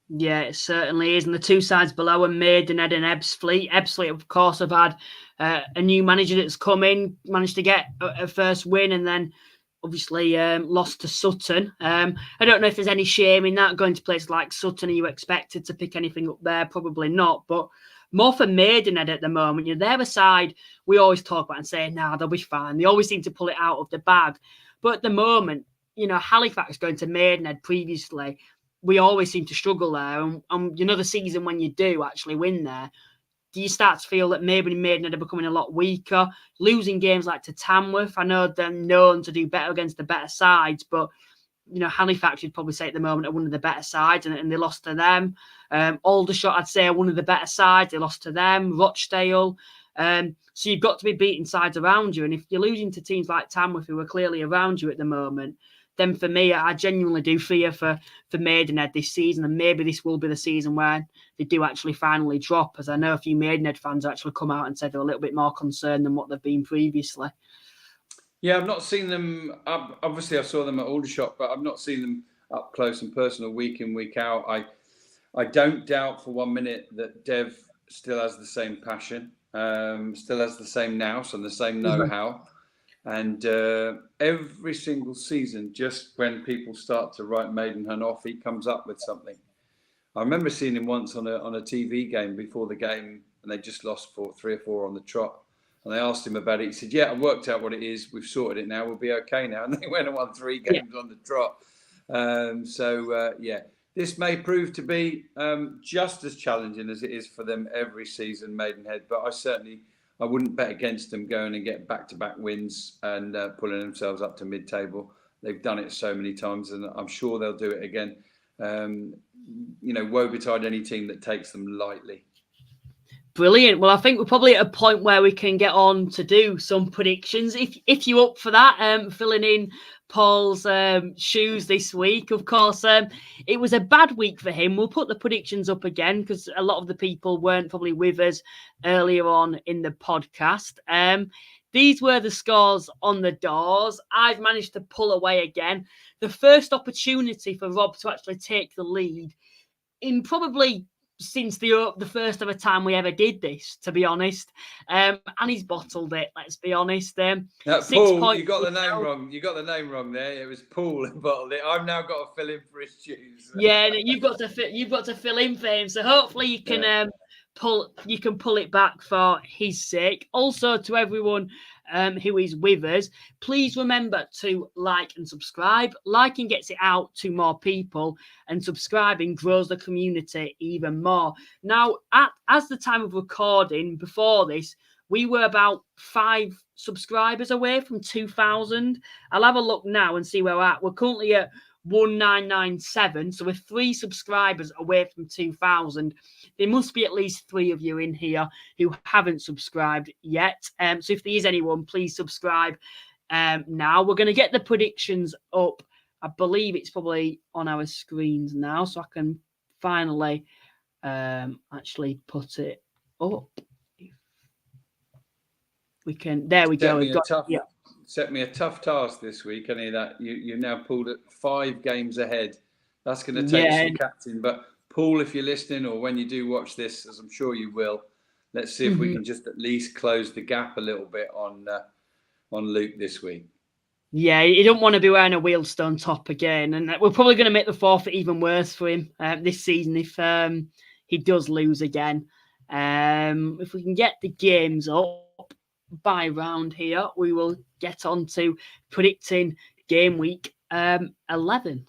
Yeah, it certainly is. And the two sides below are Maidenhead and Ebbsfleet. Ebbsfleet, of course, have had a new manager that's come in, managed to get a first win, and then obviously lost to Sutton. I don't know if there's any shame in that, going to places like Sutton. Are you expected to pick anything up there? Probably not. But more for Maidenhead at the moment. They're a side we always talk about and say, they'll be fine. They always seem to pull it out of the bag. But at the moment, Halifax going to Maidenhead previously, we always seem to struggle there. And the season when you do actually win there, do you start to feel that maybe Maidenhead are becoming a lot weaker, losing games like to Tamworth? I know they're known to do better against the better sides, but Halifax, you'd probably say at the moment, are one of the better sides, and they lost to them. Aldershot, I'd say, are one of the better sides. They lost to them. Rochdale. So you've got to be beating sides around you. And if you're losing to teams like Tamworth, who are clearly around you at the moment, then for me, I genuinely do fear for Maidenhead this season. And maybe this will be the season where they do actually finally drop, as I know a few Maidenhead fans actually come out and said they're a little bit more concerned than what they've been previously. Yeah, I've not seen them up. Obviously, I saw them at Aldershot, but I've not seen them up close and personal week in, week out. I don't doubt for 1 minute that Dev still has the same passion, still has the same nous and the same know-how. And every single season, just when people start to write Maidenhead off, he comes up with something. I remember seeing him once on a TV game before the game, and they just lost 3 or 4 on the trot. And they asked him about it. He said, I worked out what it is. We've sorted it now. We'll be okay now. And they went and won 3 games on the trot. This may prove to be just as challenging as it is for them every season, Maidenhead. But I wouldn't bet against them going and get back-to-back wins and pulling themselves up to mid-table. They've done it so many times, and I'm sure they'll do it again. Woe betide any team that takes them lightly. Brilliant. Well, I think we're probably at a point where we can get on to do some predictions. If you're up for that, filling in Paul's shoes this week. Of course, it was a bad week for him. We'll put the predictions up again because a lot of the people weren't probably with us earlier on in the podcast. These were the scores on the doors. I've managed to pull away again. The first opportunity for Rob to actually take the lead in probably since the first ever time we ever did this, to be honest. And he's bottled it, let's be honest. Paul, you got the name wrong. You got the name wrong there. It was Paul who bottled it. I've now got to fill in for his shoes. Yeah, you've got to fill in for him. So hopefully you can pull it back for his sake. Also, to everyone who is with us, please remember to like and subscribe. Liking gets it out to more people, and subscribing grows the community even more. Now, as the time of recording before this, we were about 5 subscribers away from 2,000. I'll have a look now and see where we're at. We're currently at 1997, so we're 3 subscribers away from 2,000. There must be at least 3 of you in here who haven't subscribed yet. So if there is anyone, please subscribe now. We're going to get the predictions up. I believe it's probably on our screens now, so I can finally actually put it up. We can. There we go. Set me a tough task this week. Any of that you now pulled at 5 games ahead. That's going to take some captain. But Paul, if you're listening, or when you do watch this, as I'm sure you will, let's see if we can just at least close the gap a little bit on Luke this week. Yeah, you don't want to be wearing a Wheelstone top again, and we're probably going to make the forfeit even worse for him this season if he does lose again. If we can get the games up by round here, we will get on to predicting game week 11.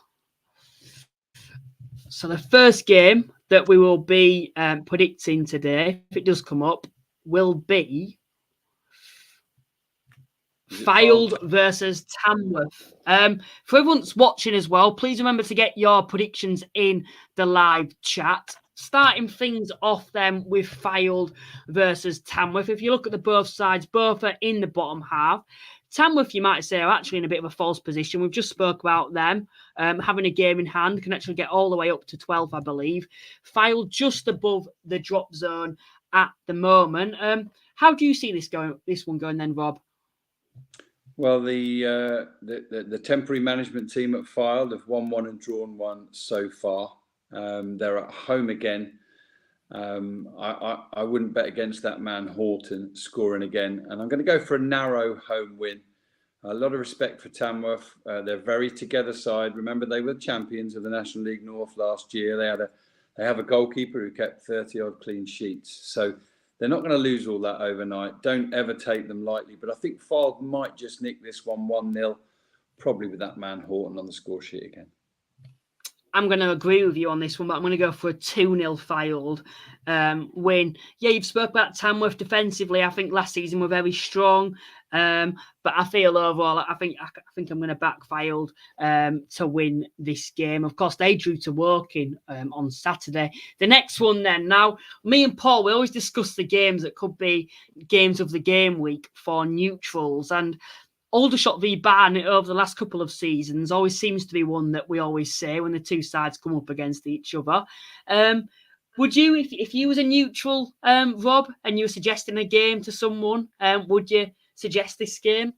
So the first game that we will be predicting today, if it does come up, will be Fylde versus Tamworth. For everyone's watching as well, please remember to get your predictions in the live chat. Starting things off then with Fylde versus Tamworth. If you look at the both sides, both are in the bottom half. Tamworth, you might say, are actually in a bit of a false position. We've just spoke about them having a game in hand, can actually get all the way up to 12th, I believe. Fylde just above the drop zone at the moment. How do you see this one going then, Rob? Well, the temporary management team at Fylde have won 1 and drawn 1 so far. They're at home again. I wouldn't bet against that man Horton scoring again, and I'm going to go for a narrow home win. A lot of respect for Tamworth. They're very together side. Remember, they were champions of the National League North last year. They have a goalkeeper who kept 30 odd clean sheets, so they're not going to lose all that overnight. Don't ever take them lightly, but I think Fylde might just nick this one 1-0, probably with that man Horton on the score sheet again. I'm going to agree with you on this one, but I'm going to go for a 2-0 Fylde win. Yeah, you've spoke about Tamworth defensively. I think last season were very strong, but I feel overall, I think I'm going to back Fylde to win this game. Of course, they drew to Woking on Saturday. The next one then. Now, me and Paul, we always discuss the games that could be games of the game week for neutrals, and Aldershot v Barnet over the last couple of seasons always seems to be one that we always say when the two sides come up against each other. Would you, if you was a neutral, Rob, and you were suggesting a game to someone, would you suggest this game?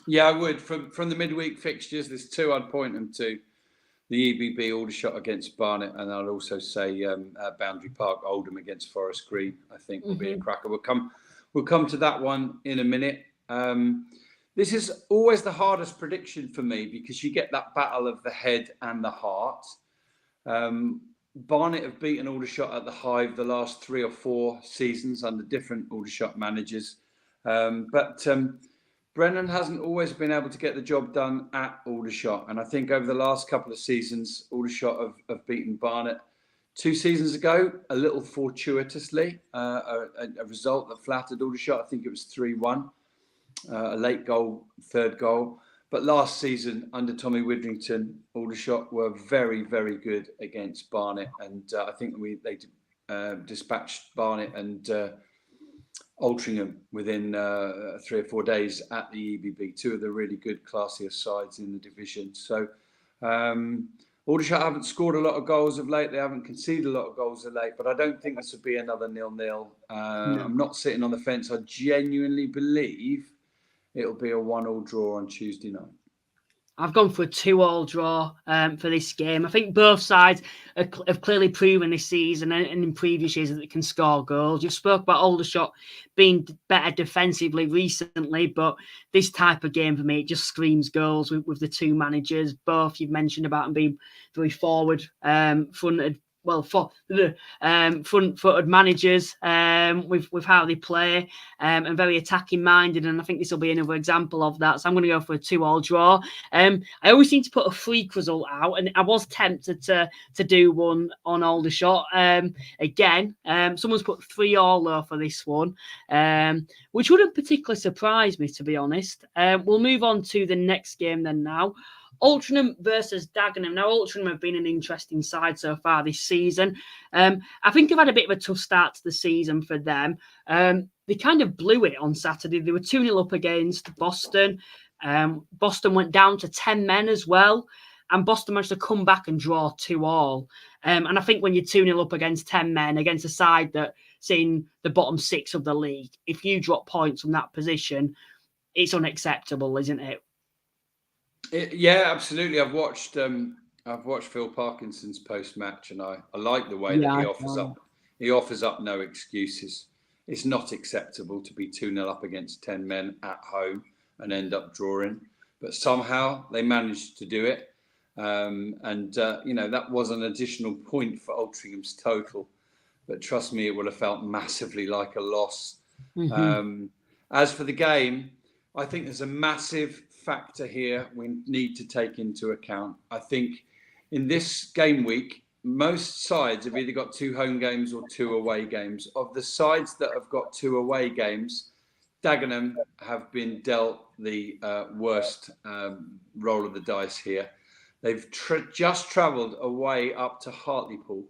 Yeah, I would. From the midweek fixtures, there's 2 I'd point them to. The EBB Aldershot against Barnet, and I'd also say Boundary Park Oldham against Forest Green, I think will be a cracker. We'll come to that one in a minute. This is always the hardest prediction for me because you get that battle of the head and the heart. Barnet have beaten Aldershot at the Hive the last 3 or 4 seasons under different Aldershot managers. But Brennan hasn't always been able to get the job done at Aldershot. And I think over the last couple of seasons, Aldershot have beaten Barnet 2 seasons ago, a little fortuitously, a result that flattered Aldershot. I think it was 3-1. A late goal, 3rd goal. But last season, under Tommy Widrington, Aldershot were very, very good against Barnet. And I think they dispatched Barnet. And Altrincham within 3 or 4 days at the EBB, two of the really good, classier sides in the division. So Aldershot haven't scored a lot of goals of late. They haven't conceded a lot of goals of late, but I don't think this will be another 0-0. No. I'm not sitting on the fence. I genuinely believe it'll be a 1-1 draw on Tuesday night. I've gone for a 2-2 draw for this game. I think both sides have clearly proven this season and in previous years that they can score goals. You've spoke about Aldershot being better defensively recently, but this type of game for me, it just screams goals with the two managers. Both you've mentioned about them being very forward, fronted. Well, for the front-footed managers with how they play and very attacking minded, and I think this will be another example of that. So I'm going to go for a 2-2 draw. I always seem to put a freak result out, and I was tempted to do one on Aldershot. Again, someone's put 3-3 though for this one, which wouldn't particularly surprise me, to be honest. We'll move on to the next game then now. Altrincham versus Dagenham. Now, Altrincham have been an interesting side so far this season. I think they've had a bit of a tough start to the season for them. They kind of blew it on Saturday. They were 2-0 up against Boston. Boston went down to 10 men as well. And Boston managed to come back and draw 2-2. And I think when you're 2-0 up against 10 men, against a side that's in the bottom 6 of the league, if you drop points from that position, it's unacceptable, isn't it? Yeah, absolutely. I've watched Phil Parkinson's post-match, and I like the way that he offers up no excuses. It's not acceptable to be 2-0 up against 10 men at home and end up drawing, but somehow they managed to do it. That was an additional point for Altringham's total, but trust me, it would have felt massively like a loss. Mm-hmm. As for the game, I think there's a massive factor here we need to take into account. I think in this game week, most sides have either got 2 home games or 2 away games. Of the sides that have got 2 away games, Dagenham have been dealt the worst roll of the dice here. They've just travelled away up to Hartlepool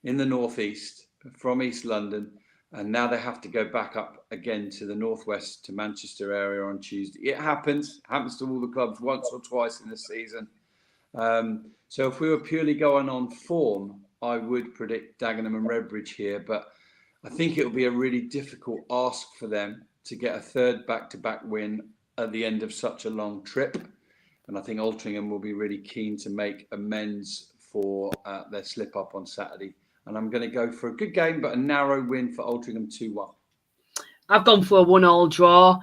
in the northeast from East London, and now they have to go back up again to the northwest to Manchester area on Tuesday. It happens to all the clubs once or twice in the season. So if we were purely going on form, I would predict Dagenham and Redbridge here, but I think it'll be a really difficult ask for them to get a third back-to-back win at the end of such a long trip. And I think Altrincham will be really keen to make amends for their slip-up on Saturday. And I'm going to go for a good game, but a narrow win for Altrincham 2-1. I've gone for a 1-1 draw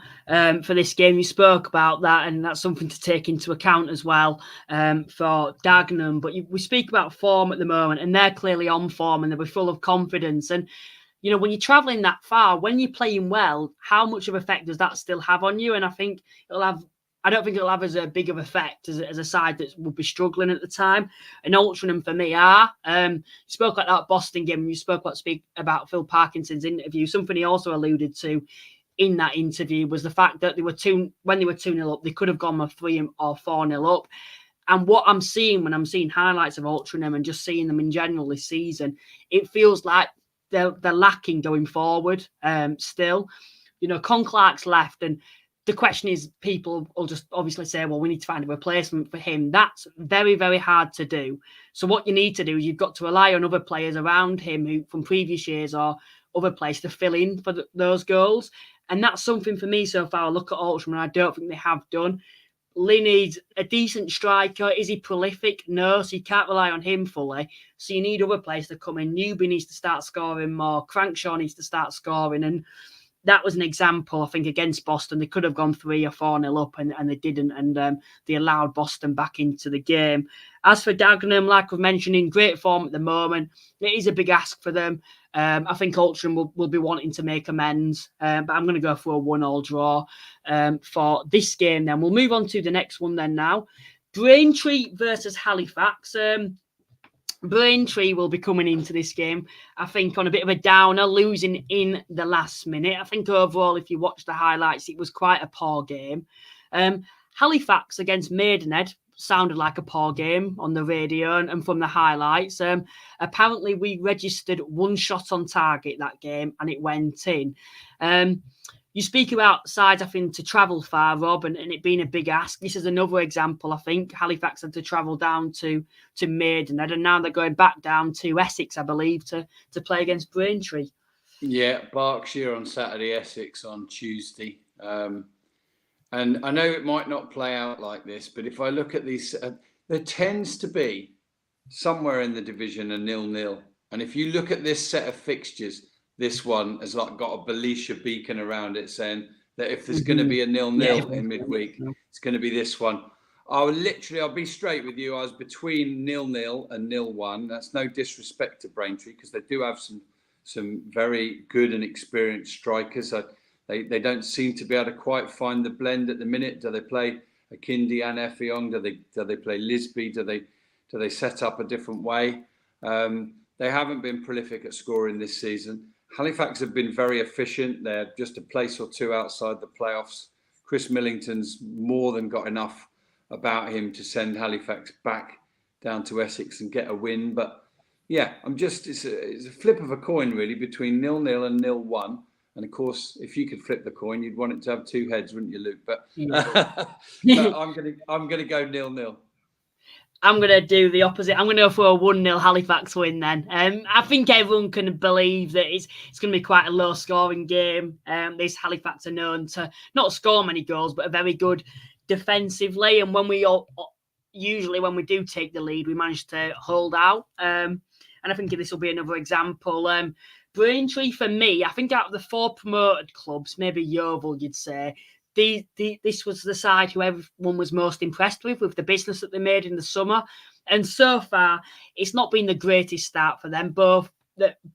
for this game. You spoke about that, and that's something to take into account as well for Dagenham. But we speak about form at the moment, and they're clearly on form, and they'll be full of confidence. And, you know, when you're travelling that far, when you're playing well, how much of an effect does that still have on you? And I think I don't think it'll have as a big of effect as a side that would be struggling at the time. And Altrincham for me are. You spoke about that Boston game, and you spoke about Phil Parkinson's interview. Something he also alluded to in that interview was the fact that when they were 2-0 up, they could have gone with 3 or 4-0 up. And what I'm seeing when I'm seeing highlights of Altrincham and just seeing them in general this season, it feels like they're lacking going forward still. You know, Con Clark's left, and the question is, people will just obviously say, well, we need to find a replacement for him. That's very, very hard to do. So what you need to do is you've got to rely on other players around him who from previous years or other players to fill in for those goals. And that's something for me so far. I look at Altrincham and I don't think they have done. Lee needs a decent striker. Is he prolific? No, so you can't rely on him fully. So you need other players to come in. Newby needs to start scoring more. Crankshaw needs to start scoring. And that was an example, I think, against Boston. They could have gone 3 or 4-0 up, and they didn't, and they allowed Boston back into the game. As for Dagenham, like we've mentioned, in great form at the moment. It is a big ask for them. I think Altrincham will be wanting to make amends, but I'm going to go for a 1-1 draw for this game then. We'll move on to the next one then now. Braintree versus Halifax. Braintree will be coming into this game, I think, on a bit of a downer, losing in the last minute. I think overall, if you watch the highlights, it was quite a poor game. Halifax against Maidenhead. sounded like a poor game on the radio and from the highlights. Apparently, we registered one shot on target that game and it went in. You speak about sides having to travel far, Rob, and it being a big ask. This is another example, I think. Halifax had to travel down to Maidenhead, and now they're going back down to Essex, I believe, to play against Braintree. Yeah, Berkshire on Saturday, Essex on Tuesday. And I know it might not play out like this, but if I look at these, there tends to be somewhere in the division a 0-0. And if you look at this set of fixtures, this one has like got a Belisha beacon around it saying that if there's going to be a 0-0 in midweek, it's going to be this one. I'll be straight with you. I was between 0-0 and 0-1. That's no disrespect to Braintree because they do have some very good and experienced strikers. They don't seem to be able to quite find the blend at the minute. Do they play Akindi and Effiong? Do they play Lisby? Do they set up a different way? They haven't been prolific at scoring this season. Halifax have been very efficient. They're just a place or two outside the playoffs. Chris Millington's more than got enough about him to send Halifax back down to Essex and get a win. But yeah, it's a flip of a coin really between 0-0 and 0-1. And of course, if you could flip the coin, you'd want it to have two heads, wouldn't you, Luke? But, but I'm gonna go 0-0. I'm going to do the opposite. I'm going to go for a 1-0 Halifax win then. I think everyone can believe that it's going to be quite a low-scoring game. This Halifax are known to not score many goals, but are very good defensively. And when we do take the lead, we manage to hold out. And I think this will be another example. Braintree, for me, I think out of the 4 promoted clubs, maybe Yeovil, you'd say, this was the side who everyone was most impressed with the business that they made in the summer. And so far, it's not been the greatest start for them. Both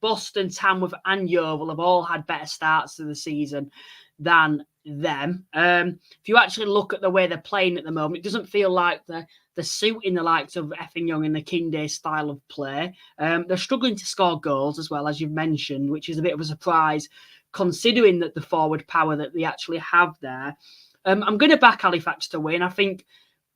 Boston, Tamworth and Yeovil have all had better starts to the season than them. If you actually look at the way they're playing at the moment, it doesn't feel like they're suiting the likes of Effiong and the Kinde style of play. They're struggling to score goals as well, as you've mentioned, which is a bit of a surprise considering that the forward power that they actually have there. I'm going to back Halifax to win. I think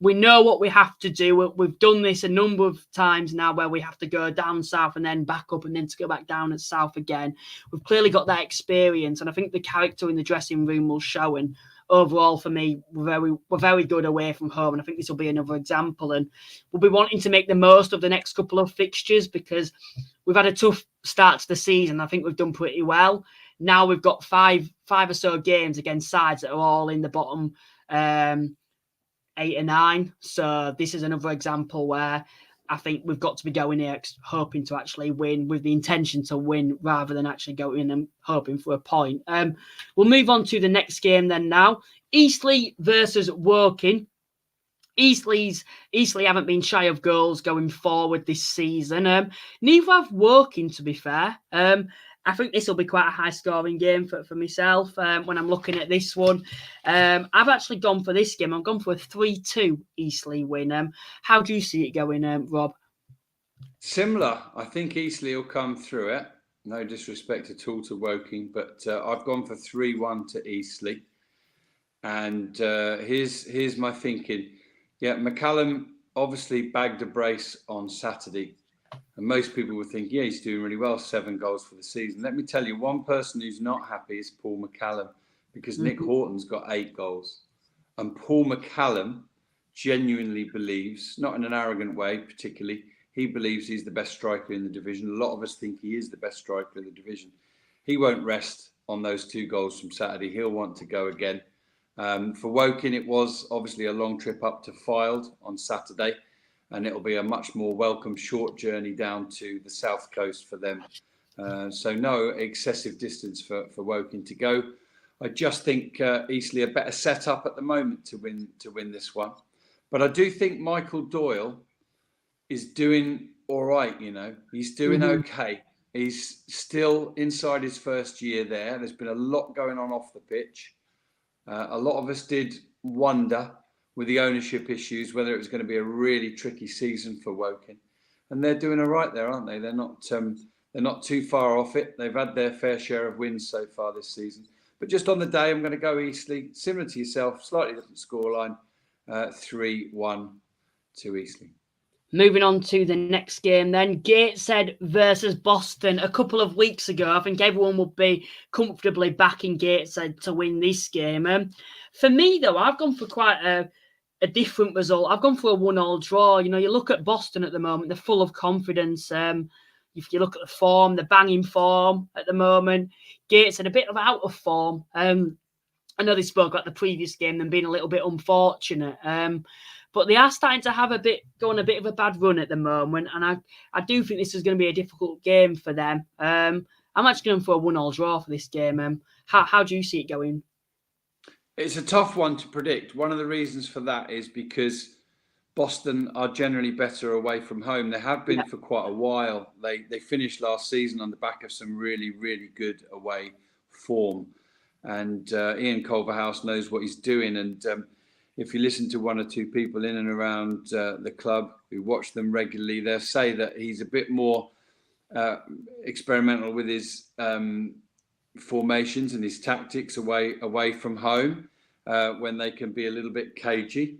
we know what we have to do. We've done this a number of times now where we have to go down south and then back up and then to go back down at south again. We've clearly got that experience, and I think the character in the dressing room will show. And overall, for me, we're very good away from home, and I think this will be another example. And we'll be wanting to make the most of the next couple of fixtures because we've had a tough start to the season. I think we've done pretty well. Now we've got five or so games against sides that are all in the bottom 8 or 9. So this is another example where I think we've got to be going here hoping to actually win with the intention to win rather than actually going and hoping for a point. We'll move on to the next game then now. Eastleigh versus Woking. Eastleigh haven't been shy of goals going forward this season. Neither have Woking, to be fair. I think this will be quite a high-scoring game for myself when I'm looking at this one. I've actually gone for this game. I've gone for a 3-2 Eastleigh win. How do you see it going, Rob? Similar. I think Eastleigh will come through it. No disrespect at all to Woking, but I've gone for 3-1 to Eastleigh. And here's my thinking. Yeah, McCallum obviously bagged a brace on Saturday. And most people would think, yeah, he's doing really well, 7 goals for the season. Let me tell you, one person who's not happy is Paul McCallum because Nick Horton's got 8 goals. And Paul McCallum genuinely believes, not in an arrogant way particularly, he believes he's the best striker in the division. A lot of us think he is the best striker in the division. He won't rest on those 2 goals from Saturday. He'll want to go again. For Woking, it was obviously a long trip up to Fylde on Saturday. And it'll be a much more welcome short journey down to the south coast for them. So no excessive distance for Woking to go. I just think Eastleigh are better set up at the moment to win this one. But I do think Michael Doyle is doing all right, you know. He's doing okay. He's still inside his first year there. There's been a lot going on off the pitch. A lot of us did wonder with the ownership issues, whether it was going to be a really tricky season for Woking. And they're doing all right there, aren't they? They're not too far off it. They've had their fair share of wins so far this season. But just on the day, I'm going to go Eastleigh, similar to yourself, slightly different scoreline, 3-1. too easily. Moving on to the next game then, Gateshead versus Boston. A couple of weeks ago, I think everyone would be comfortably backing Gateshead to win this game. For me, though, I've gone for quite a different result. I've gone for a 1-1 draw. You know, you look at Boston at the moment, they're full of confidence. If you look at the form, the banging form at the moment. Gateshead a bit of out of form. I know they spoke about the previous game, them being a little bit unfortunate. But they are starting to have a bit of a bad run at the moment, and I do think this is going to be a difficult game for them. I'm actually going for a 1-1 draw for this game. How do you see it going? It's a tough one to predict. One of the reasons for that is because Boston are generally better away from home. They have been for quite a while. They finished last season on the back of some really, really good away form, and Ian Culverhouse knows what he's doing. And if you listen to one or two people in and around the club who watch them regularly, they'll say that he's a bit more experimental with his formations and his tactics away from home when they can be a little bit cagey.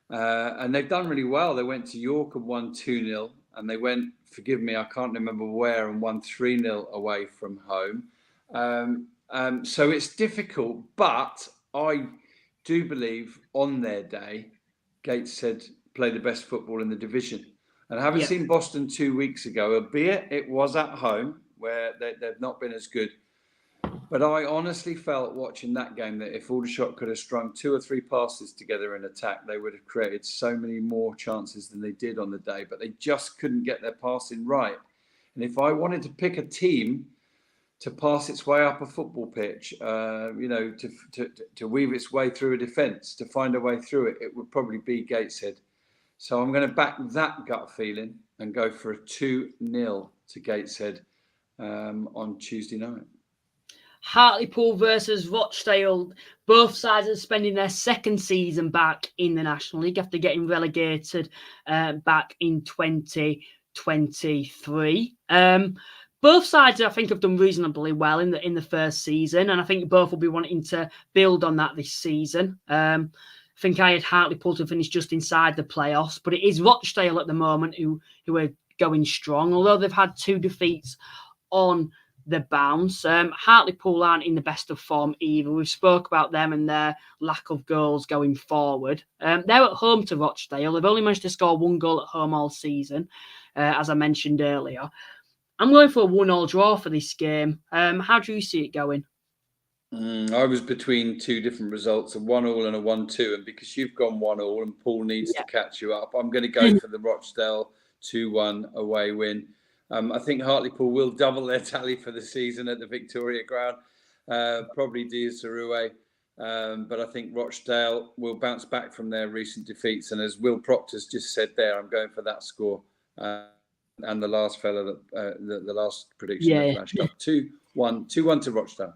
And they've done really well. They went to York and won 2-0, and they went, forgive me, I can't remember where, and won 3-0 away from home. So it's difficult, but I do believe on their day, Gateshead play the best football in the division. And having seen Boston 2 weeks ago, albeit it was at home where they've not been as good, but I honestly felt watching that game that if Aldershot could have strung 2 or 3 passes together in attack, they would have created so many more chances than they did on the day, but they just couldn't get their passing right. And if I wanted to pick a team to pass its way up a football pitch, to weave its way through a defence, to find a way through it, it would probably be Gateshead. So I'm going to back that gut feeling and go for a 2-0 to Gateshead on Tuesday night. Hartlepool versus Rochdale. Both sides are spending their second season back in the National League after getting relegated back in 2023. Both sides, I think, have done reasonably well in the first season, and I think both will be wanting to build on that this season. I think I had Hartlepool to finish just inside the playoffs, but it is Rochdale at the moment who are going strong, although they've had 2 defeats on the bounce. Hartlepool aren't in the best of form either. We've spoke about them and their lack of goals going forward. They're at home to Rochdale. They've only managed to score 1 goal at home all season, as I mentioned earlier. I'm going for a 1-1 draw for this game. How do you see it going? I was between 2 different results, a 1-1 and a 1-2, and because you've gone 1-1 and Paul needs to catch you up, I'm going to go for the Rochdale 2-1 away win. I think Hartlepool will double their tally for the season at the Victoria Ground, probably Diaz Sarue, but I think Rochdale will bounce back from their recent defeats, and as Will Proctor's just said there, I'm going for that score. And the last fella, the last prediction that flashed up, 2-1 to Rochdale.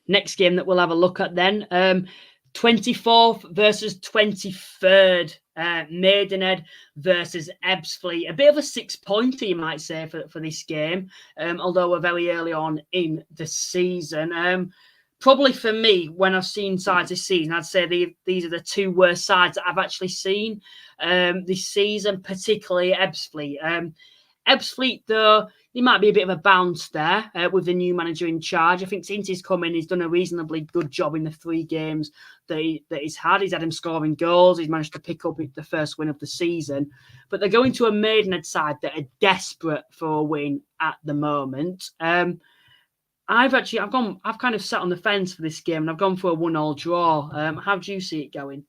Next game that we'll have a look at then, 24th versus 23rd, Maidenhead versus Ebbsfleet. A bit of a 6-pointer, you might say, for this game, although we're very early on in the season. Probably for me, when I've seen sides this season, I'd say these are the 2 worst sides that I've actually seen this season, particularly Ebbsfleet. Ebbsfleet, though, there might be a bit of a bounce there with the new manager in charge. I think since he's come in, he's done a reasonably good job in the 3 games that he's had. He's had him scoring goals. He's managed to pick up the first win of the season. But they're going to a Maidenhead side that are desperate for a win at the moment. I've kind of sat on the fence for this game, and I've gone for a 1-1 draw. How do you see it going?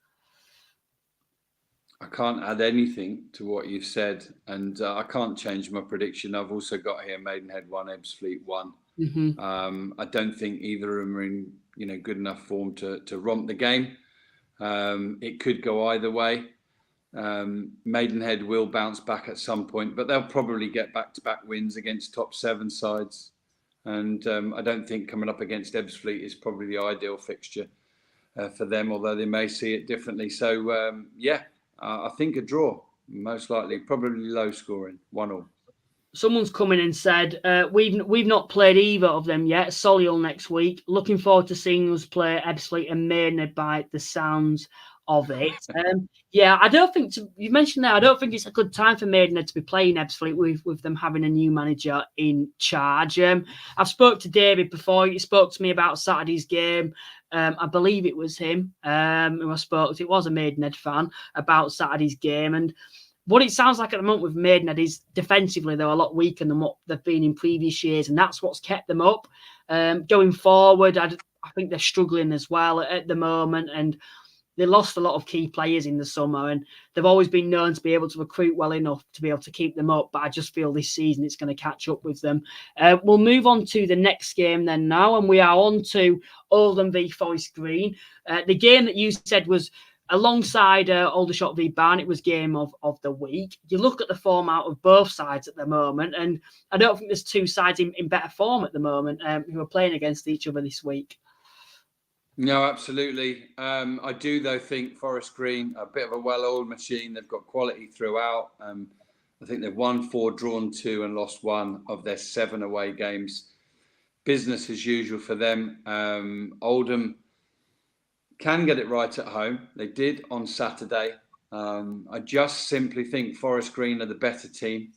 I can't add anything to what you've said, and I can't change my prediction. I've also got here Maidenhead 1, Ebbsfleet 1. Mm-hmm. I don't think either of them are in good enough form to romp the game. It could go either way. Maidenhead will bounce back at some point, but they'll probably get back-to-back wins against top 7 sides. And I don't think coming up against Ebbsfleet is probably the ideal fixture for them, although they may see it differently. So, I think a draw, most likely, probably low scoring, 1-1. Someone's come in and said, we've not played either of them yet. Solihull next week. Looking forward to seeing us play Ebbsfleet and Maidenhead by the sounds of it. I don't think you mentioned that. I don't think it's a good time for Maidenhead to be playing Ebbsfleet with them having a new manager in charge. I've spoke to David before. He spoke to me about Saturday's game. I believe it was him who I spoke to. It was a Maidenhead fan about Saturday's game, and what it sounds like at the moment with Maidenhead is defensively they're a lot weaker than what they've been in previous years, and that's what's kept them up. Going forward, I think they're struggling as well at the moment, and they lost a lot of key players in the summer, and they've always been known to be able to recruit well enough to be able to keep them up, but I just feel this season it's going to catch up with them. We'll move on to the next game then now, and we are on to Oldham v Forest Green. The game that you said was alongside Aldershot v Barnet was game of the week. You look at the form out of both sides at the moment, and I don't think there's two sides in better form at the moment who are playing against each other this week. No, absolutely. I do, though, think Forest Green, a bit of a well-oiled machine. They've got quality throughout. I think they've won 4, drawn 2 and lost 1 of their 7 away games. Business as usual for them. Oldham can get it right at home. They did on Saturday. I just simply think Forest Green are the better team.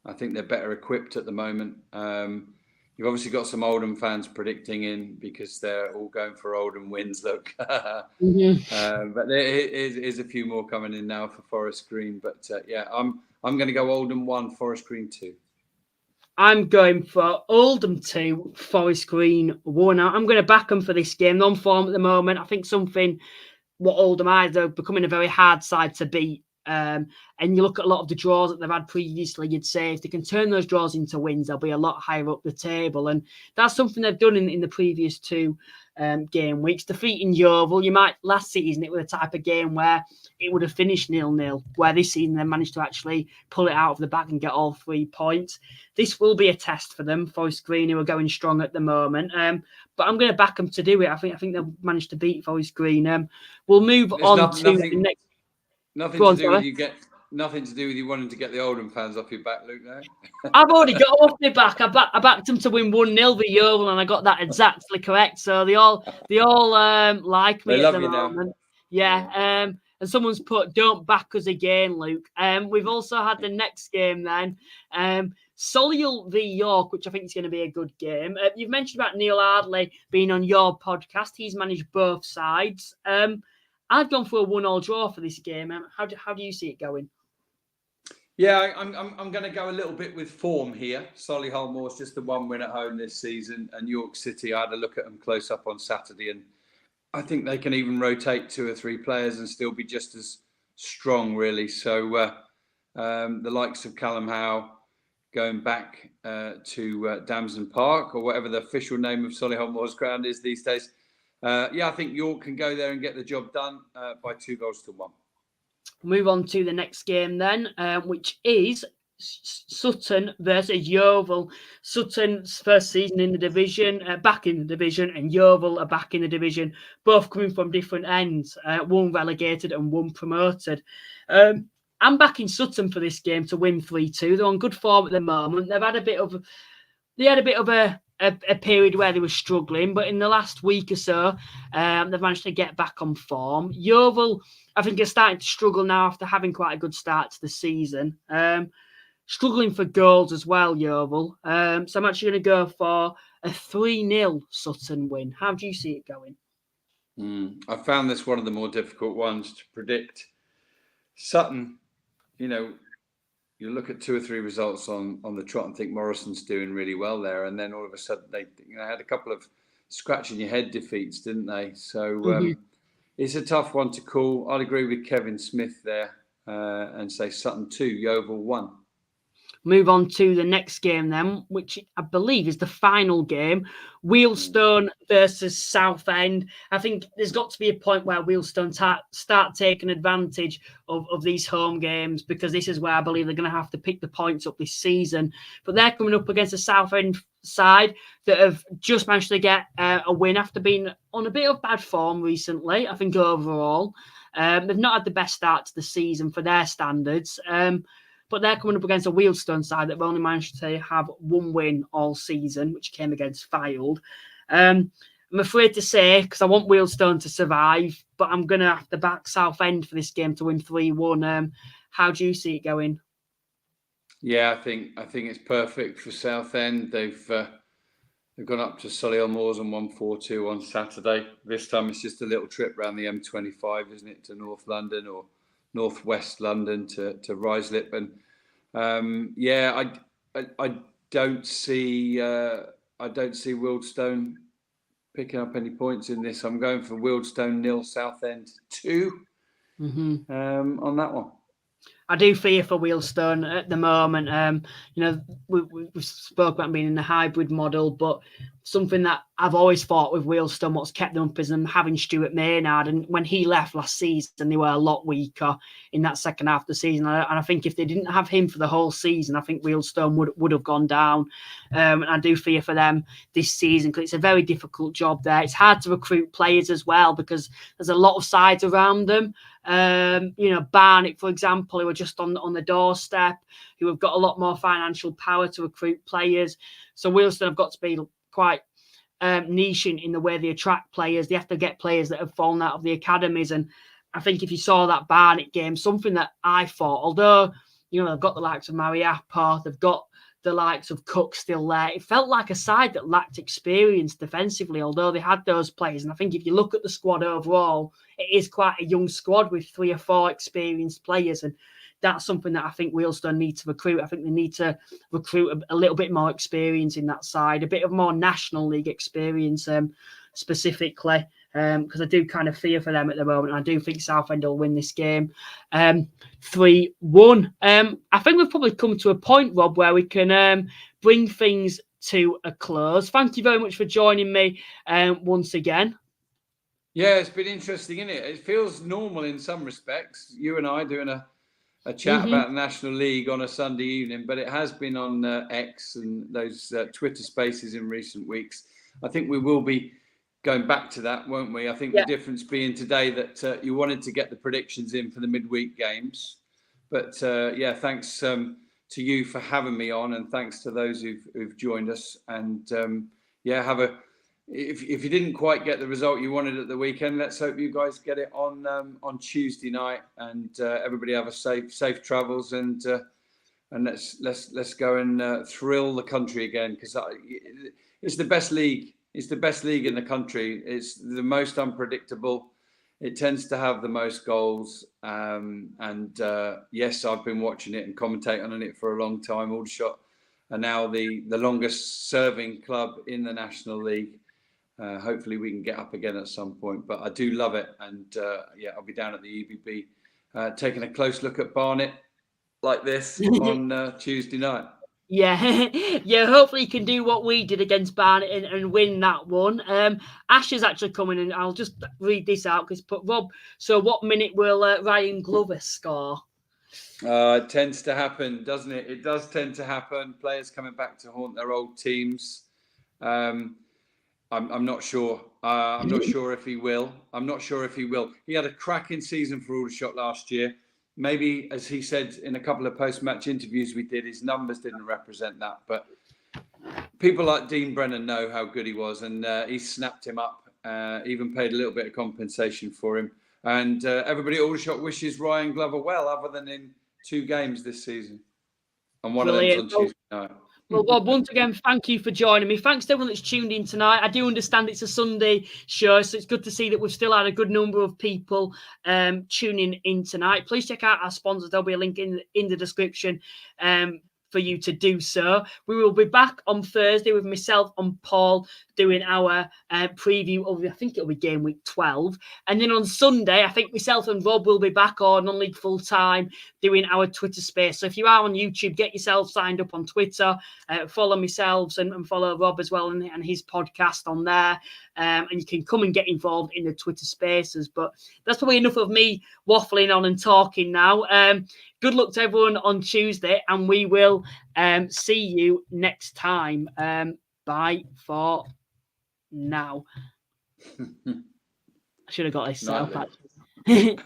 I think they're better equipped at the moment. You've obviously got some Oldham fans predicting in because they're all going for Oldham wins, look. But there is a few more coming in now for Forest Green. But I'm going to go Oldham 1, Forest Green 2. I'm going for Oldham 2, Forest Green 1. I'm going to back them for this game. They're on form at the moment. I think what Oldham are, they're becoming a very hard side to beat. And you look at a lot of the draws that they've had previously, you'd say if they can turn those draws into wins, they'll be a lot higher up the table. And that's something they've done in the previous 2 game weeks. Defeating Yeovil, last season it was a type of game where it would have finished 0-0, where this season they managed to actually pull it out of the bag and get all 3 points. This will be a test for them, Forest Green, who are going strong at the moment. But I'm going to back them to do it. I think they'll manage to beat Forest Green. We'll move on to the next. Nothing to do with you wanting to get the Oldham fans off your back, Luke, no? I've already got off my back. I backed them to win 1-0 for Yeovil, and I got that exactly correct. So they all like me at the moment. Now. Yeah. And someone's put, don't back us again, Luke. We've also had the next game then. Solihull v York, which I think is going to be a good game. You've mentioned about Neil Ardley being on your podcast. He's managed both sides. I've gone for a 1-1 draw for this game. How do you see it going? Yeah, I'm going to go a little bit with form here. Solihull Moore's just the 1 win at home this season, and York City, I had a look at them close up on Saturday, and I think they can even rotate 2 or 3 players and still be just as strong, really. So the likes of Callum Howe going back to Damson Park, or whatever the official name of Solihull Moore's ground is these days. I think York can go there and get the job done by 2-1. Move on to the next game then, which is Sutton versus Yeovil. Sutton's first season in the division, back in the division, and Yeovil are back in the division, both coming from different ends, one relegated and one promoted. I'm backing Sutton for this game to win 3-2. They're on good form at the moment. They had a bit of a period where they were struggling, but in the last week or so, they've managed to get back on form. Yeovil, I think, are starting to struggle now after having quite a good start to the season. Struggling for goals as well, Yeovil. So I'm actually going to go for a 3-0 Sutton win. How do you see it going? I found this one of the more difficult ones to predict. Sutton, you look at 2 or 3 results on the trot and think Morrison's doing really well there, and then all of a sudden they had a couple of scratching your head defeats, didn't they? So it's a tough one to call. I'd agree with Kevin Smith there and say Sutton 2, Yeovil 1. Move on to the next game then, which I believe is the final game. Wealdstone versus Southend. I think there's got to be a point where Wealdstone start taking advantage of these home games, because this is where I believe they're going to have to pick the points up this season. But they're coming up against a Southend side that have just managed to get a win after being on a bit of bad form recently, I think, overall. They've not had the best start to the season for their standards. But they're coming up against a Wealdstone side that have only managed to have 1 win all season, which came against Fylde. I'm afraid to say, because I want Wealdstone to survive, but I'm going to have to back Southend for this game to win 3-1. How do you see it going? Yeah, I think it's perfect for Southend. They've gone up to Solihull Moors and won 4-2 on Saturday. This time it's just a little trip around the M25, isn't it, to North London or Northwest London to Ruislip. And I don't see Wealdstone picking up any points in this. I'm going for Wealdstone 0, Southend 2 on that one. I do fear for Wealdstone at the moment. We spoke about being in the hybrid model, but something that I've always thought with Wealdstone, what's kept them up is them having Stuart Maynard. And when he left last season, they were a lot weaker in that second half of the season. And I think if they didn't have him for the whole season, I think Wealdstone would have gone down. And I do fear for them this season because it's a very difficult job there. It's hard to recruit players as well because there's a lot of sides around them. Barnet, for example, who are just on the doorstep, who have got a lot more financial power to recruit players. So Wealdstone have got to be quite niche in the way they attract players. They have to get players that have fallen out of the academies. And I think if you saw that Barnet game, something that I thought, although, they've got the likes of Mariappa, they've got the likes of Cook still there, it felt like a side that lacked experience defensively, although they had those players. And I think if you look at the squad overall, it is quite a young squad with 3 or 4 experienced players. And that's something that I think Wealdstone need to recruit. I think they need to recruit a little bit more experience in that side, a bit of more National League experience specifically, because I do kind of fear for them at the moment. I do think Southend will win this game 3-1. I think we've probably come to a point, Rob, where we can bring things to a close. Thank you very much for joining me once again. Yeah, it's been interesting, isn't it? It feels normal in some respects. You and I doing a chat about the National League on a Sunday evening, but it has been on X and those Twitter spaces in recent weeks. I think we will be going back to that, won't we? I think the difference being today that you wanted to get the predictions in for the midweek games. But thanks to you for having me on, and thanks to those who've joined us. And if you didn't quite get the result you wanted at the weekend, let's hope you guys get it on Tuesday night, and everybody have a safe travels, and let's go and thrill the country again, because it's the best league. It's the best league in the country. It's the most unpredictable. It tends to have the most goals. Yes, I've been watching it and commentating on it for a long time. Aldershot are now the longest serving club in the National League. Hopefully we can get up again at some point, but I do love it. And I'll be down at the EBB taking a close look at Barnet like this on Tuesday night. Yeah, hopefully you can do what we did against Barnet and win that one. Ash is actually coming in. I'll just read this out because Rob, so what minute will Ryan Glover score? It tends to happen, doesn't it? It does tend to happen. Players coming back to haunt their old teams. I'm not sure. I'm not sure if he will. He had a cracking season for Aldershot last year. Maybe, as he said in a couple of post-match interviews we did, his numbers didn't represent that. But people like Dean Brennan know how good he was, and he snapped him up, even paid a little bit of compensation for him. And everybody at Aldershot wishes Ryan Glover well, other than in 2 games this season. And one of them's on Tuesday night. Well, Rob, once again, thank you for joining me. Thanks to everyone that's tuned in tonight. I do understand it's a Sunday show, so it's good to see that we've still had a good number of people tuning in tonight. Please check out our sponsors. There'll be a link in the description for you to do so. We will be back on Thursday with myself and Paul doing our preview of, I think it'll be game week 12. And then on Sunday, I think myself and Rob will be back on non-league full-time doing our Twitter space. So if you are on YouTube, get yourself signed up on Twitter, follow myself and follow Rob as well and his podcast on there. And you can come and get involved in the Twitter spaces. But that's probably enough of me waffling on and talking now. Good luck to everyone on Tuesday, and we will see you next time. Bye for now. I should have got this set up, actually.